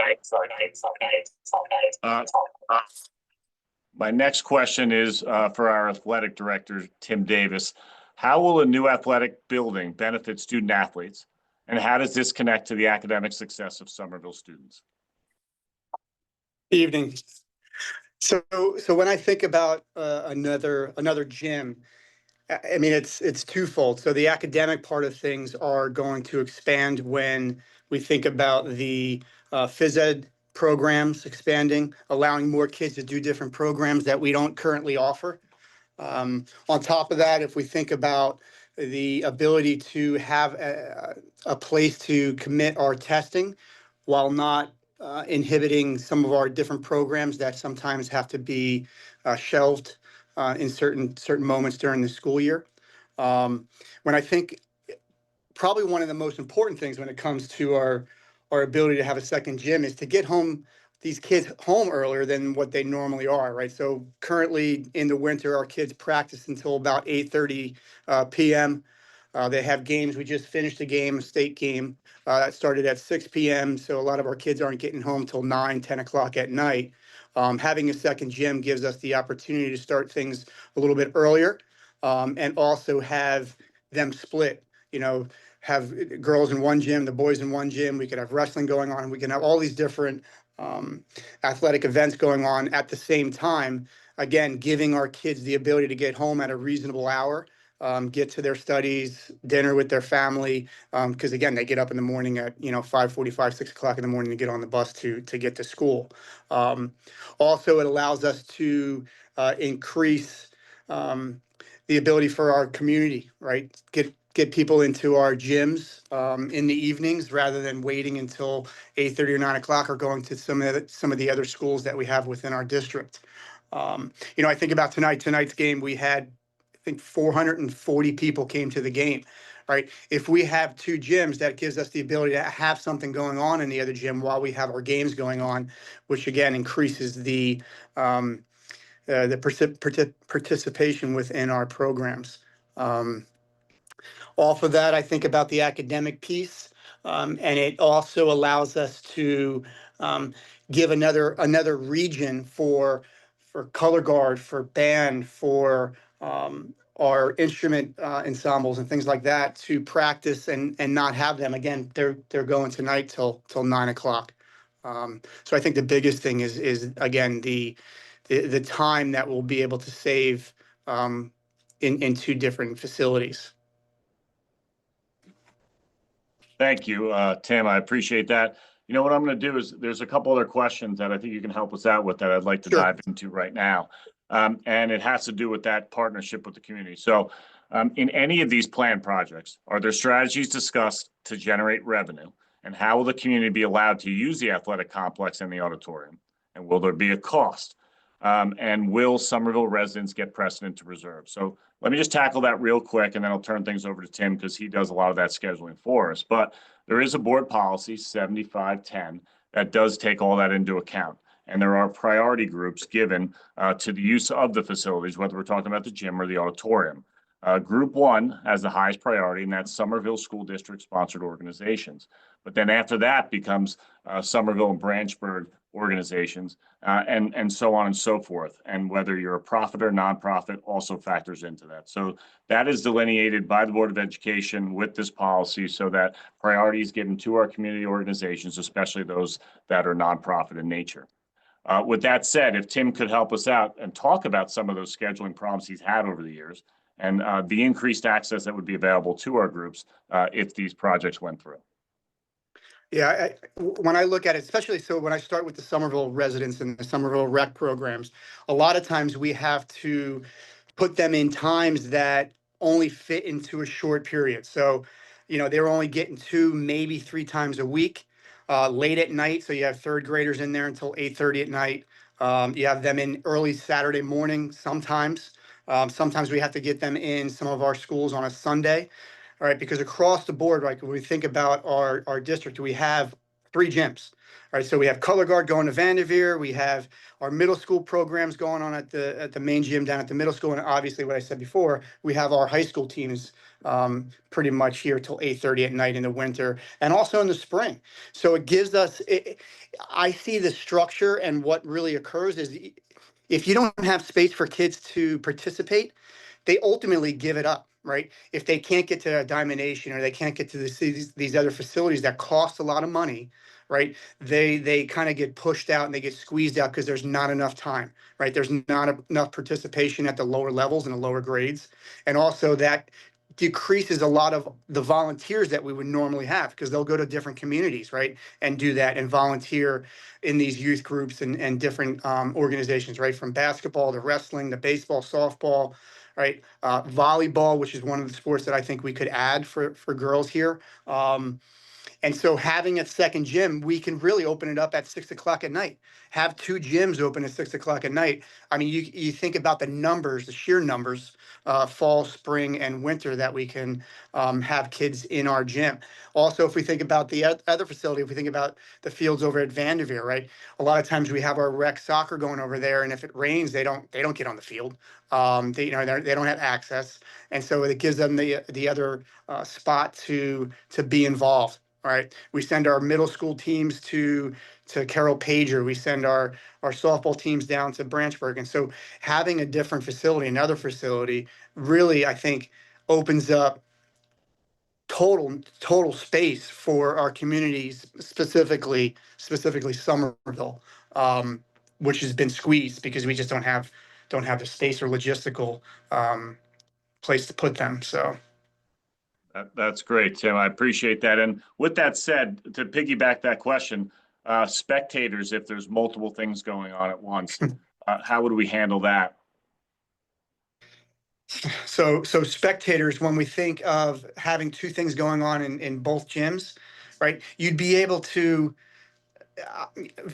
My next question is for our athletic director, Tim Davis. How will a new athletic building benefit student athletes? And how does this connect to the academic success of Somerville students? Evening. So when I think about another gym, I mean, it's twofold. So the academic part of things are going to expand when we think about the phys ed programs expanding, allowing more kids to do different programs that we don't currently offer. On top of that, if we think about the ability to have a place to commit our testing while not inhibiting some of our different programs that sometimes have to be shelved in certain moments during the school year. When I think probably one of the most important things when it comes to our ability to have a second gym is to get these kids home earlier than what they normally are, right? So currently in the winter, our kids practice until about 8:30 p.m. They have games. We just finished a game, a state game that started at 6 p.m. So a lot of our kids aren't getting home till 9, 10 o'clock at night. Having a second gym gives us the opportunity to start things a little bit earlier and also have them split, have girls in one gym, the boys in one gym. We could have wrestling going on. We can have all these different athletic events going on at the same time. Again, giving our kids the ability to get home at a reasonable hour get to their studies, dinner with their family. Because again, they get up in the morning at 5:45, 6 o'clock in the morning to get on the bus to get to school. Also, it allows us to increase the ability for our community, right? Get people into our gyms in the evenings rather than waiting until 8:30 or 9 o'clock or going to some of the other schools that we have within our district. I think about tonight's game, we had, I think 440 people came to the game, right? If we have two gyms, that gives us the ability to have something going on in the other gym while we have our games going on, which again increases the participation within our programs. Off of that, I think about the academic piece, and it also allows us to give another region for color guard, for band, for our instrument ensembles and things like that to practice and not have them. Again, they're going tonight till 9 o'clock. So I think the biggest thing is again the time that we'll be able to save in two different facilities. Thank you, Tim. I appreciate that. You know what I'm going to do is there's a couple other questions that I think you can help us out with that I'd like to Sure. dive into right now. And it has to do with that partnership with the community. So in any of these planned projects, are there strategies discussed to generate revenue? And how will the community be allowed to use the athletic complex and the auditorium? And will there be a cost? And will Somerville residents get precedent to reserve? So let me just tackle that real quick, and then I'll turn things over to Tim because he does a lot of that scheduling for us. But there is a board policy, 7510, that does take all that into account. And there are priority groups given to the use of the facilities, whether we're talking about the gym or the auditorium. Group 1 has the highest priority, and that's Somerville School District sponsored organizations. But then after that becomes Somerville and Branchburg organizations, and so on and so forth. And whether you're a profit or nonprofit also factors into that. So that is delineated by the Board of Education with this policy so that priority is given to our community organizations, especially those that are nonprofit in nature. With that said, if Tim could help us out and talk about some of those scheduling problems he's had over the years and the increased access that would be available to our groups if these projects went through. Yeah, when I look at it, especially so when I start with the Somerville residents and the Somerville rec programs, a lot of times we have to put them in times that only fit into a short period. So, they're only getting 2, maybe 3 times a week, late at night. So you have third graders in there until 8:30 at night. You have them in early Saturday morning sometimes. Sometimes we have to get them in some of our schools on a Sunday. All right, because across the board, right, when we think about our district, we have 3 gyms. All right, so we have color guard going to Vanderveer. We have our middle school programs going on at the main gym down at the middle school, and obviously, what I said before, we have our high school teams pretty much here till 8:30 at night in the winter, and also in the spring. So it gives us. I see the structure, and what really occurs is if you don't have space for kids to participate, they ultimately give it up. Right? If they can't get to a Diamond Nation or they can't get to these other facilities that cost a lot of money, right? They kind of get pushed out and they get squeezed out because there's not enough time, right? There's not enough participation at the lower levels and the lower grades. And also that decreases a lot of the volunteers that we would normally have because they'll go to different communities, right? And do that and volunteer in these youth groups and different organizations, right? From basketball to wrestling to baseball, softball, right? Volleyball, which is one of the sports that I think we could add for girls here. And so having a second gym, we can really open it up at 6 o'clock at night. Have 2 gyms open at 6 o'clock at night. I mean, you think about the numbers, the sheer numbers, fall, spring, and winter that we can have kids in our gym. Also, if we think about the other facility, if we think about the fields over at Vanderveer, right? A lot of times we have our rec soccer going over there, and if it rains, they don't get on the field. They don't have access, and so it gives them the other spot to be involved. Right. We send our middle school teams to Carroll Pager. We send our softball teams down to Branchburg. And so having a different facility, another facility, really, I think, opens up total space for our communities, specifically Somerville, which has been squeezed because we just don't have the space or logistical place to put them. So. That's great, Tim. I appreciate that. And with that said, to piggyback that question, spectators, if there's multiple things going on at once, how would we handle that? So spectators, when we think of having two things going on in both gyms, right, you'd be able to,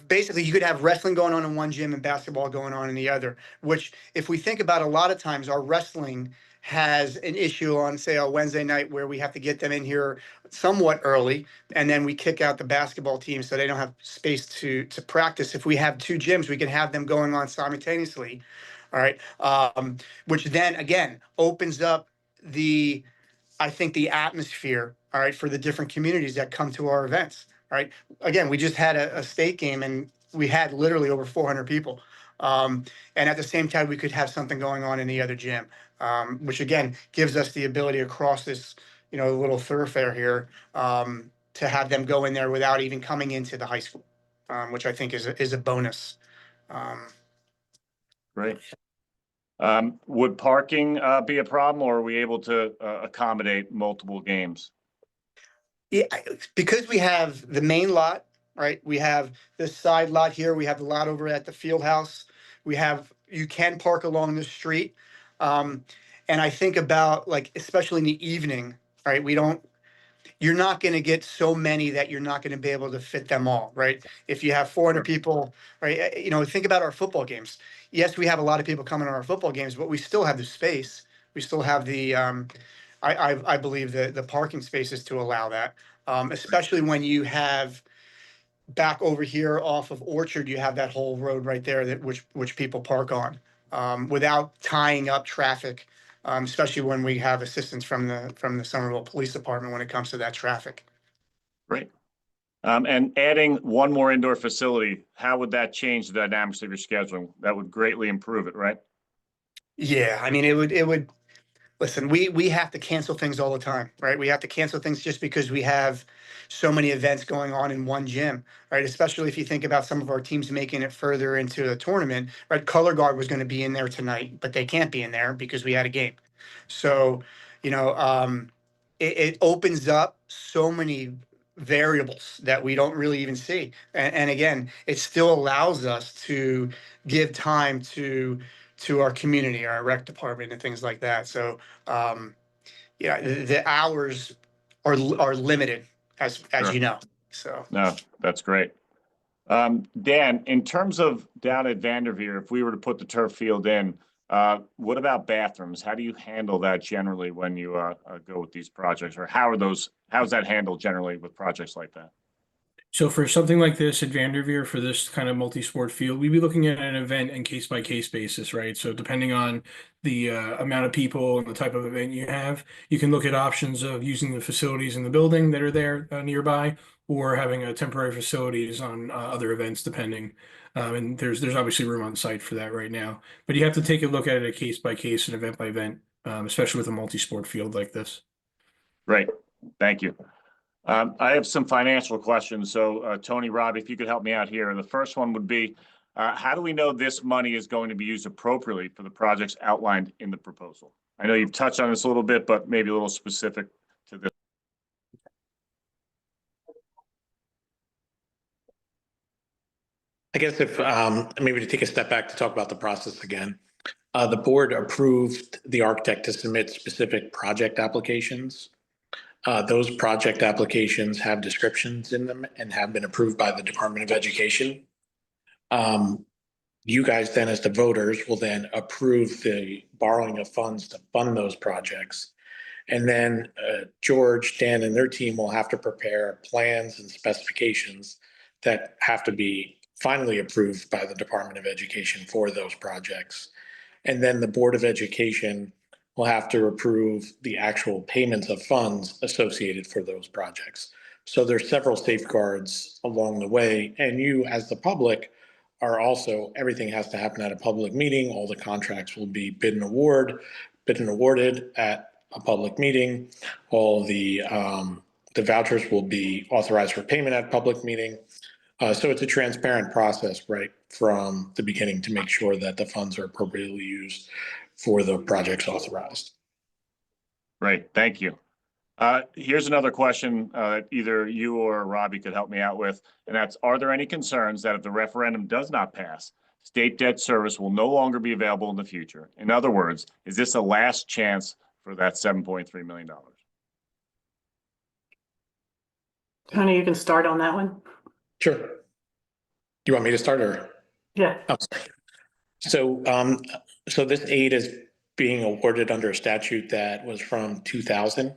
basically you could have wrestling going on in one gym and basketball going on in the other, which if we think about a lot of times our wrestling has an issue on, say, a Wednesday night where we have to get them in here somewhat early, and then we kick out the basketball team so they don't have space to practice. If we have two gyms, we can have them going on simultaneously. All right. Which then again opens up I think the atmosphere, all right, for the different communities that come to our events. All right. Again, we just had a state game and we had literally over 400 people. And at the same time, we could have something going on in the other gym, which again gives us the ability across this, little thoroughfare here, to have them go in there without even coming into the high school, which I think is a bonus. Great. Would parking be a problem, or are we able to accommodate multiple games? Yeah, because we have the main lot, right? We have this side lot here. We have the lot over at the field house. You can park along the street. And I think about, like, especially in the evening, right? You're not going to get so many that you're not going to be able to fit them all, right? If you have 400 people, right? Think about our football games. Yes, we have a lot of people coming to our football games, but we still have the space. We still have I believe the parking spaces to allow that, especially when you have back over here off of Orchard, you have that whole road right there which people park on, without tying up traffic, especially when we have assistance from the Somerville Police Department when it comes to that traffic. Great. And adding one more indoor facility, how would that change the dynamics of your scheduling? That would greatly improve it, right? Yeah, I mean, it would. Listen, we have to cancel things all the time, right? We have to cancel things just because we have so many events going on in one gym, right? Especially if you think about some of our teams making it further into the tournament, right? Color Guard was going to be in there tonight, but they can't be in there because we had a game. So, it opens up so many variables that we don't really even see. And again, it still allows us to give time to our community, our rec department and things like that. So, the hours are limited as Sure. you know, so. No, that's great. Dan, in terms of down at Vanderveer, if we were to put the turf field in, what about bathrooms? How do you handle that generally when you go with these projects, or how's that handled generally with projects like that? So for something like this at Vanderveer, for this kind of multi-sport field, we'd be looking at an event and case by case basis, right? So depending on the amount of people and the type of event you have, you can look at options of using the facilities in the building that are there nearby, or having a temporary facilities on other events, depending. And there's obviously room on site for that right now, but you have to take a look at it case by case and event by event, especially with a multi-sport field like this. Great, thank you. I have some financial questions. So Tony, Rob, if you could help me out here. The first one would be, how do we know this money is going to be used appropriately for the projects outlined in the proposal? I know you've touched on this a little bit, but maybe a little specific to this. I guess if maybe to take a step back to talk about the process again, the board approved the architect to submit specific project applications. Those project applications have descriptions in them and have been approved by the Department of Education. You guys then, as the voters, will then approve the borrowing of funds to fund those projects. And then George, Dan, and their team will have to prepare plans and specifications that have to be finally approved by the Department of Education for those projects. And then the Board of Education will have to approve the actual payments of funds associated for those projects. So there's several safeguards along the way. And you, as the public, are also, everything has to happen at a public meeting. All the contracts will be bid and awarded at a public meeting. All the vouchers will be authorized for payment at a public meeting. So it's a transparent process right from the beginning to make sure that the funds are appropriately used for the projects authorized. Great, thank you. Here's another question either you or Robbie could help me out with, and that's, are there any concerns that if the referendum does not pass, state debt service will no longer be available in the future? In other words, is this a last chance for that $7.3 million? Tony, you can start on that one. Sure. Do you want me to start or? Yeah. Oh, sorry. So this aid is being awarded under a statute that was from 2000.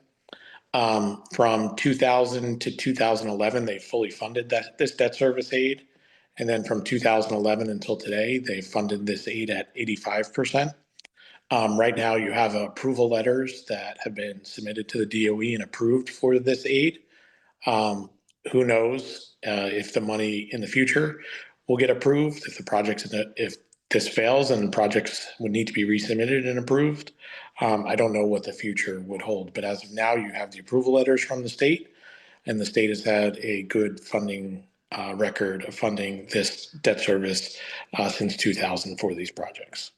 From 2000 to 2011, they fully funded this debt service aid. And then from 2011 until today, they funded this aid at 85%. Right now, you have approval letters that have been submitted to the DOE and approved for this aid. Who knows if the money in the future will get approved, if this fails and projects would need to be resubmitted and approved. I don't know what the future would hold, but as of now, you have the approval letters from the state, and the state has had a good funding record of funding this debt service since 2000 for these projects.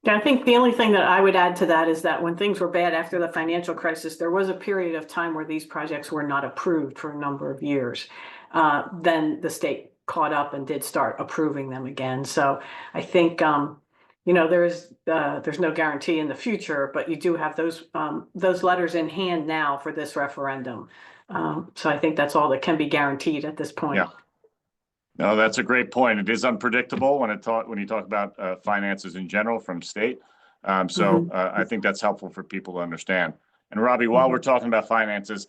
Yeah, I think the only thing that I would add to that is that when things were bad after the financial crisis, there was a period of time where these projects were not approved for a number of years. Then the state caught up and did start approving them again. So I think, there's no guarantee in the future, but you do have those letters in hand now for this referendum. So I think that's all that can be guaranteed at this point. Yeah. No, that's a great point. It is unpredictable when you talk about finances in general from state. I think that's helpful for people to understand. And Robbie, while we're talking about finances,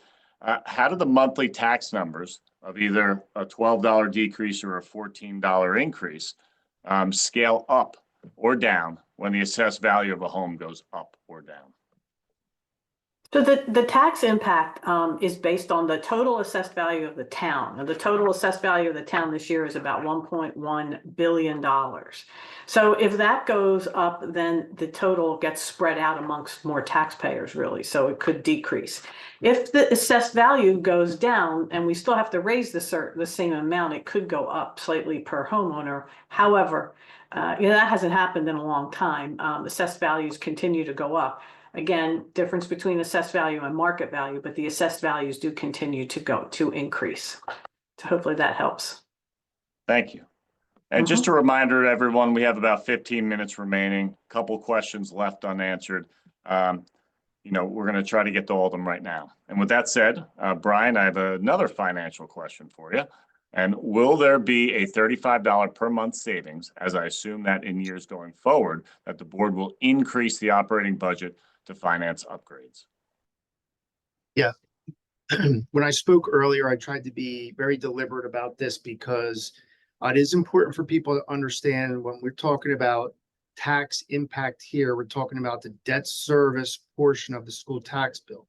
how do the monthly tax numbers of either a $12 decrease or a $14 increase scale up or down when the assessed value of a home goes up or down? So the tax impact is based on the total assessed value of the town. And the total assessed value of the town this year is about $1.1 billion. So if that goes up, then the total gets spread out amongst more taxpayers, really. So it could decrease. If the assessed value goes down and we still have to raise the same amount, it could go up slightly per homeowner. However, that hasn't happened in a long time. Assessed values continue to go up. Again, difference between assessed value and market value, but the assessed values do continue to increase. So hopefully that helps. Thank you. And just a reminder to everyone, we have about 15 minutes remaining, couple questions left unanswered. We're going to try to get to all of them right now. And with that said, Brian, I have another financial question for you. And will there be a $35 per month savings, as I assume that in years going forward, that the board will increase the operating budget to finance upgrades? Yeah. When I spoke earlier, I tried to be very deliberate about this because it is important for people to understand when we're talking about tax impact here, we're talking about the debt service portion of the school tax bill.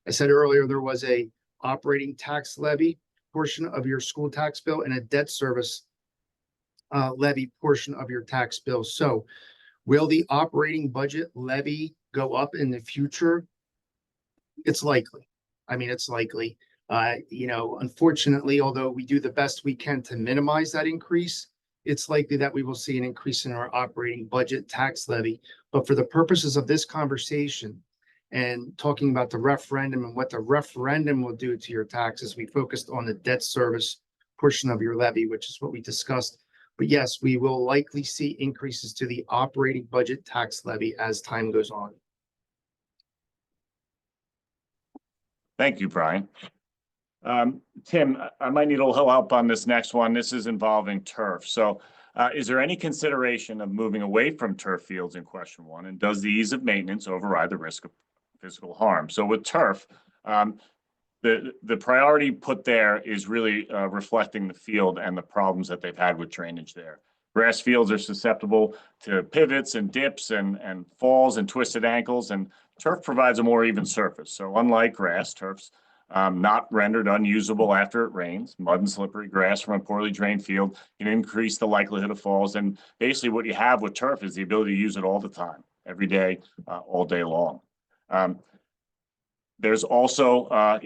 I said earlier there was a operating tax levy portion of your school tax bill and a debt service levy portion of your tax bill. So will the operating budget levy go up in the future? It's likely. It's likely. Unfortunately, although we do the best we can to minimize that increase, it's likely that we will see an increase in our operating budget tax levy. But for the purposes of this conversation and talking about the referendum and what the referendum will do to your taxes, we focused on the debt service portion of your levy, which is what we discussed. But yes, we will likely see increases to the operating budget tax levy as time goes on. Thank you, Brian. Tim, I might need a little help on this next one. This is involving turf. So is there any consideration of moving away from turf fields in question one? And does the ease of maintenance override the risk of physical harm? So with turf, the priority put there is really reflecting the field and the problems that they've had with drainage there. Grass fields are susceptible to pivots and dips and falls and twisted ankles, and turf provides a more even surface. So unlike grass, turf's not rendered unusable after it rains. Mud and slippery grass from a poorly drained field can increase the likelihood of falls. And basically what you have with turf is the ability to use it all the time, every day, all day long. There's also,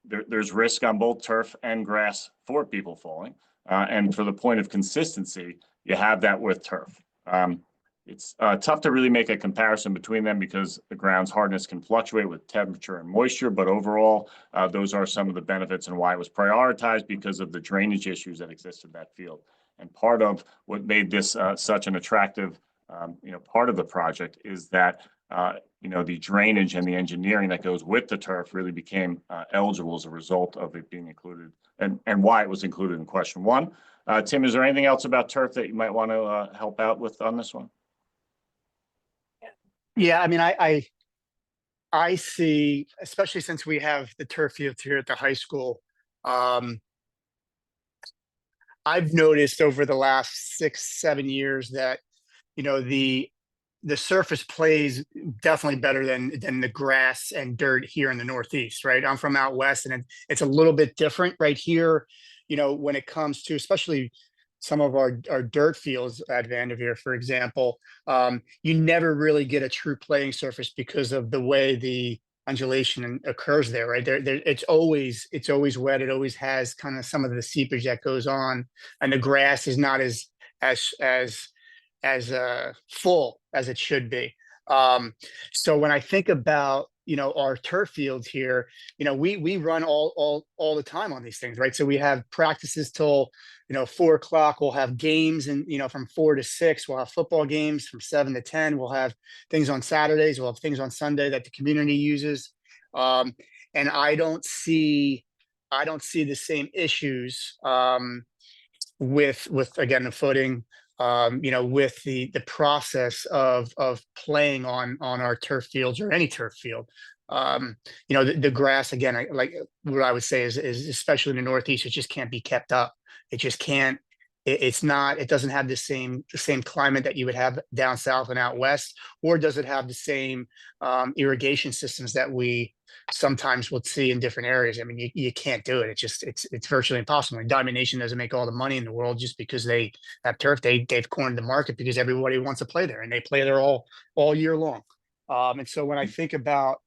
there's risk on both turf and grass for people falling. And for the point of consistency, you have that with turf. It's tough to really make a comparison between them because the ground's hardness can fluctuate with temperature and moisture, but overall, those are some of the benefits and why it was prioritized because of the drainage issues that exist in that field. And part of what made this such an attractive, part of the project is that, the drainage and the engineering that goes with the turf really became eligible as a result of it being included and why it was included in question one. Tim, is there anything else about turf that you might want to help out with on this one? Yeah, I mean, I see, especially since we have the turf fields here at the high school. I've noticed over the last 6-7 years that, the surface plays definitely better than the grass and dirt here in the Northeast, right? I'm from out west, and it's a little bit different right here, when it comes to especially some of our dirt fields at Vanderveer, for example. You never really get a true playing surface because of the way the undulation occurs there, right? It's always wet. It always has kind of some of the seepage that goes on, and the grass is not as full as it should be. So when I think about our turf fields here, we run all the time on these things, right? So we have practices till 4 o'clock. We'll have games, and from 4 to 6. We'll have football games from 7 to 10. We'll have things on Saturdays. We'll have things on Sunday that the community uses. And I don't see the same issues with again the footing. With the process of playing on our turf fields or any turf field. The grass, again, like what I would say is especially in the Northeast, it just can't be kept up. It just can't. It doesn't have the same climate that you would have down south and out west, or does it have the same irrigation systems that we sometimes would see in different areas? I mean, you can't do it. It's virtually impossible. And Diamond Nation doesn't make all the money in the world just because they have turf. They've cornered the market because everybody wants to play there, and they play there all year long. And so when I think about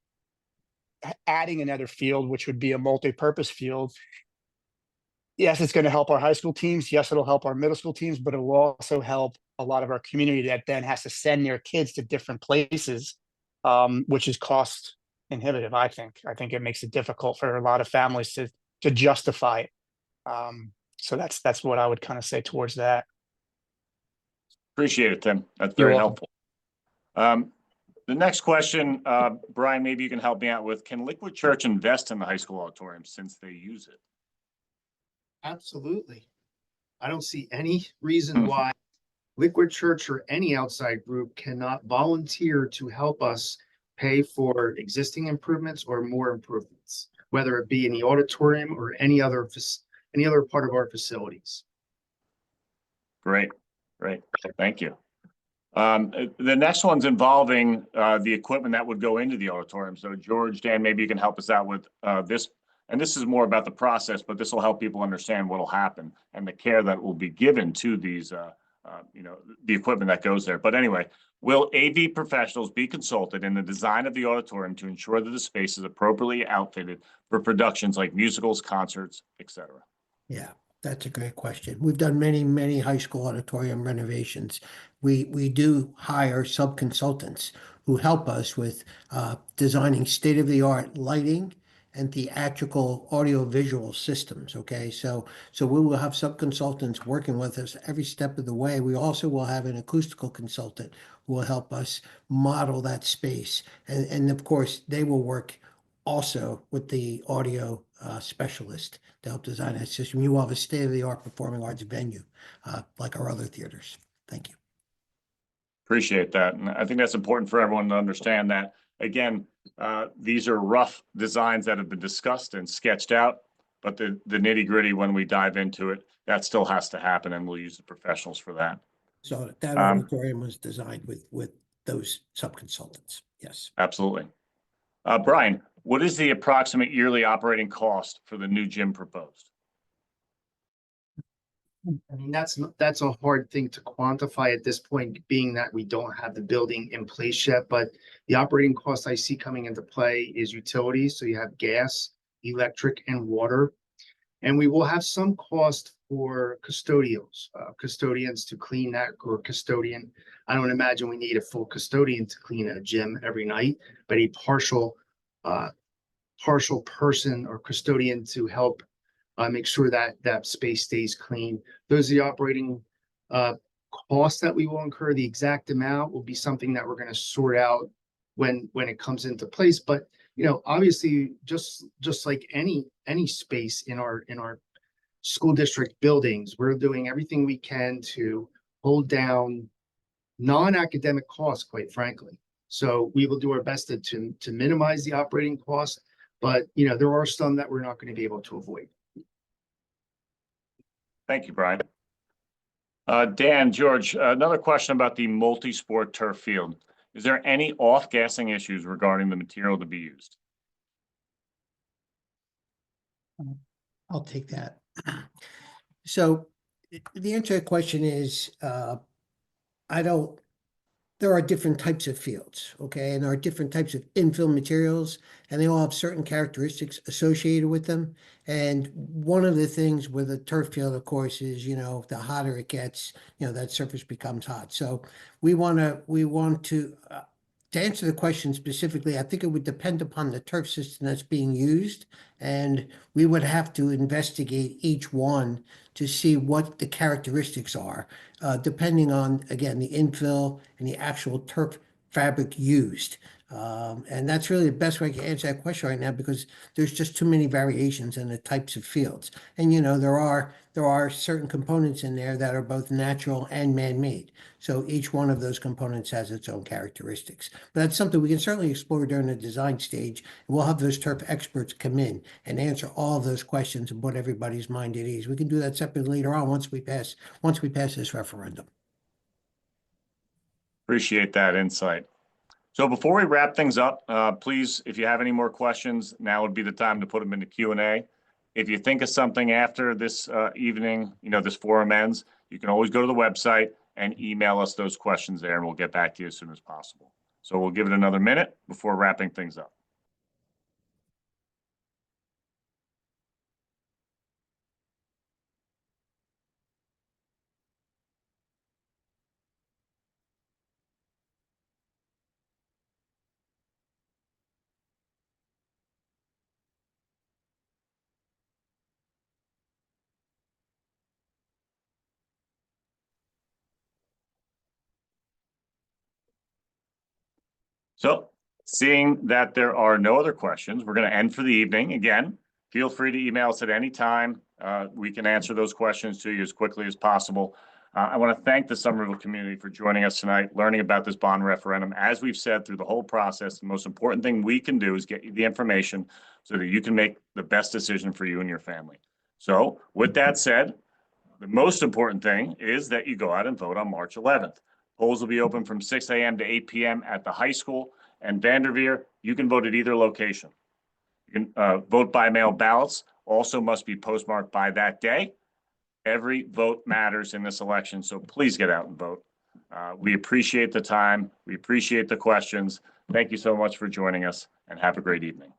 adding another field, which would be a multi-purpose field, yes, it's going to help our high school teams. Yes, it'll help our middle school teams, but it will also help a lot of our community that then has to send their kids to different places, which is cost inhibitive. I think it makes it difficult for a lot of families to justify it. So that's what I would kind of say towards that. Appreciate it, Tim. That's very helpful. The next question, Brian, maybe you can help me out with: can Liquid Church invest in the high school auditorium since they use it? Absolutely. I don't see any reason why Liquid Church or any outside group cannot volunteer to help us pay for existing improvements or more improvements, whether it be in the auditorium or any other part of our facilities. Great. Thank you. The next one's involving the equipment that would go into the auditorium. So George, Dan, maybe you can help us out with this. And this is more about the process, but this will help people understand what will happen and the care that will be given to these, the equipment that goes there. But anyway, will AV professionals be consulted in the design of the auditorium to ensure that the space is appropriately outfitted for productions like musicals, concerts, etc.? Yeah, that's a great question. We've done many high school auditorium renovations. We do hire sub-consultants who help us with designing state-of-the-art lighting and theatrical audio-visual systems, okay? So we will have sub-consultants working with us every step of the way. We also will have an acoustical consultant who will help us model that space. And of course, they will work also with the audio specialist to help design that system. You will have a state-of-the-art performing arts venue like our other theaters. Thank you. Appreciate that. And I think that's important for everyone to understand that, again, these are rough designs that have been discussed and sketched out, but the nitty gritty, when we dive into it, that still has to happen, and we'll use the professionals for that. So that auditorium was designed with those sub-consultants. Yes. Absolutely. Brian, what is the approximate yearly operating cost for the new gym proposed? I mean, that's a hard thing to quantify at this point, being that we don't have the building in place yet. But the operating cost I see coming into play is utilities. So you have gas, electric, and water. And we will have some cost for custodians to clean that, or custodian. I don't imagine we need a full custodian to clean a gym every night, but a partial person or custodian to help make sure that that space stays clean. Those are the operating costs that we will incur. The exact amount will be something that we're going to sort out when it comes into place. But obviously, just like any space in our school district buildings, we're doing everything we can to hold down non-academic costs, quite frankly. So we will do our best to minimize the operating costs, but there are some that we're not going to be able to avoid. Thank you, Brian. Dan, George, another question about the multi-sport turf field. Is there any off-gassing issues regarding the material to be used? I'll take that. So the answer to the question is, there are different types of fields, okay? And there are different types of infill materials, and they all have certain characteristics associated with them. And one of the things with a turf field, of course, is, the hotter it gets, that surface becomes hot. So we want to answer the question specifically, I think it would depend upon the turf system that's being used, and we would have to investigate each one to see what the characteristics are, depending on, again, the infill and the actual turf fabric used. And that's really the best way I can answer that question right now, because there's just too many variations in the types of fields. And there are certain components in there that are both natural and man-made. So each one of those components has its own characteristics. But that's something we can certainly explore during the design stage. And we'll have those turf experts come in and answer all of those questions and put everybody's mind at ease. We can do that separately later on once we pass this referendum. Appreciate that insight. So before we wrap things up, please, if you have any more questions, now would be the time to put them into Q&A. If you think of something after this evening, this forum ends, you can always go to the website and email us those questions there, and we'll get back to you as soon as possible. So we'll give it another minute before wrapping things up. So seeing that there are no other questions, we're going to end for the evening. Again, feel free to email us at any time. We can answer those questions to you as quickly as possible. I want to thank the Somerville community for joining us tonight, learning about this bond referendum. As we've said through the whole process, the most important thing we can do is get you the information so that you can make the best decision for you and your family. So with that said, the most important thing is that you go out and vote on March 11th. Polls will be open from 6 a.m. to 8 p.m. at the high school and Vanderveer. You can vote at either location. You can vote by mail ballots, also must be postmarked by that day. Every vote matters in this election, so please get out and vote. We appreciate the time. We appreciate the questions. Thank you so much for joining us, and have a great evening.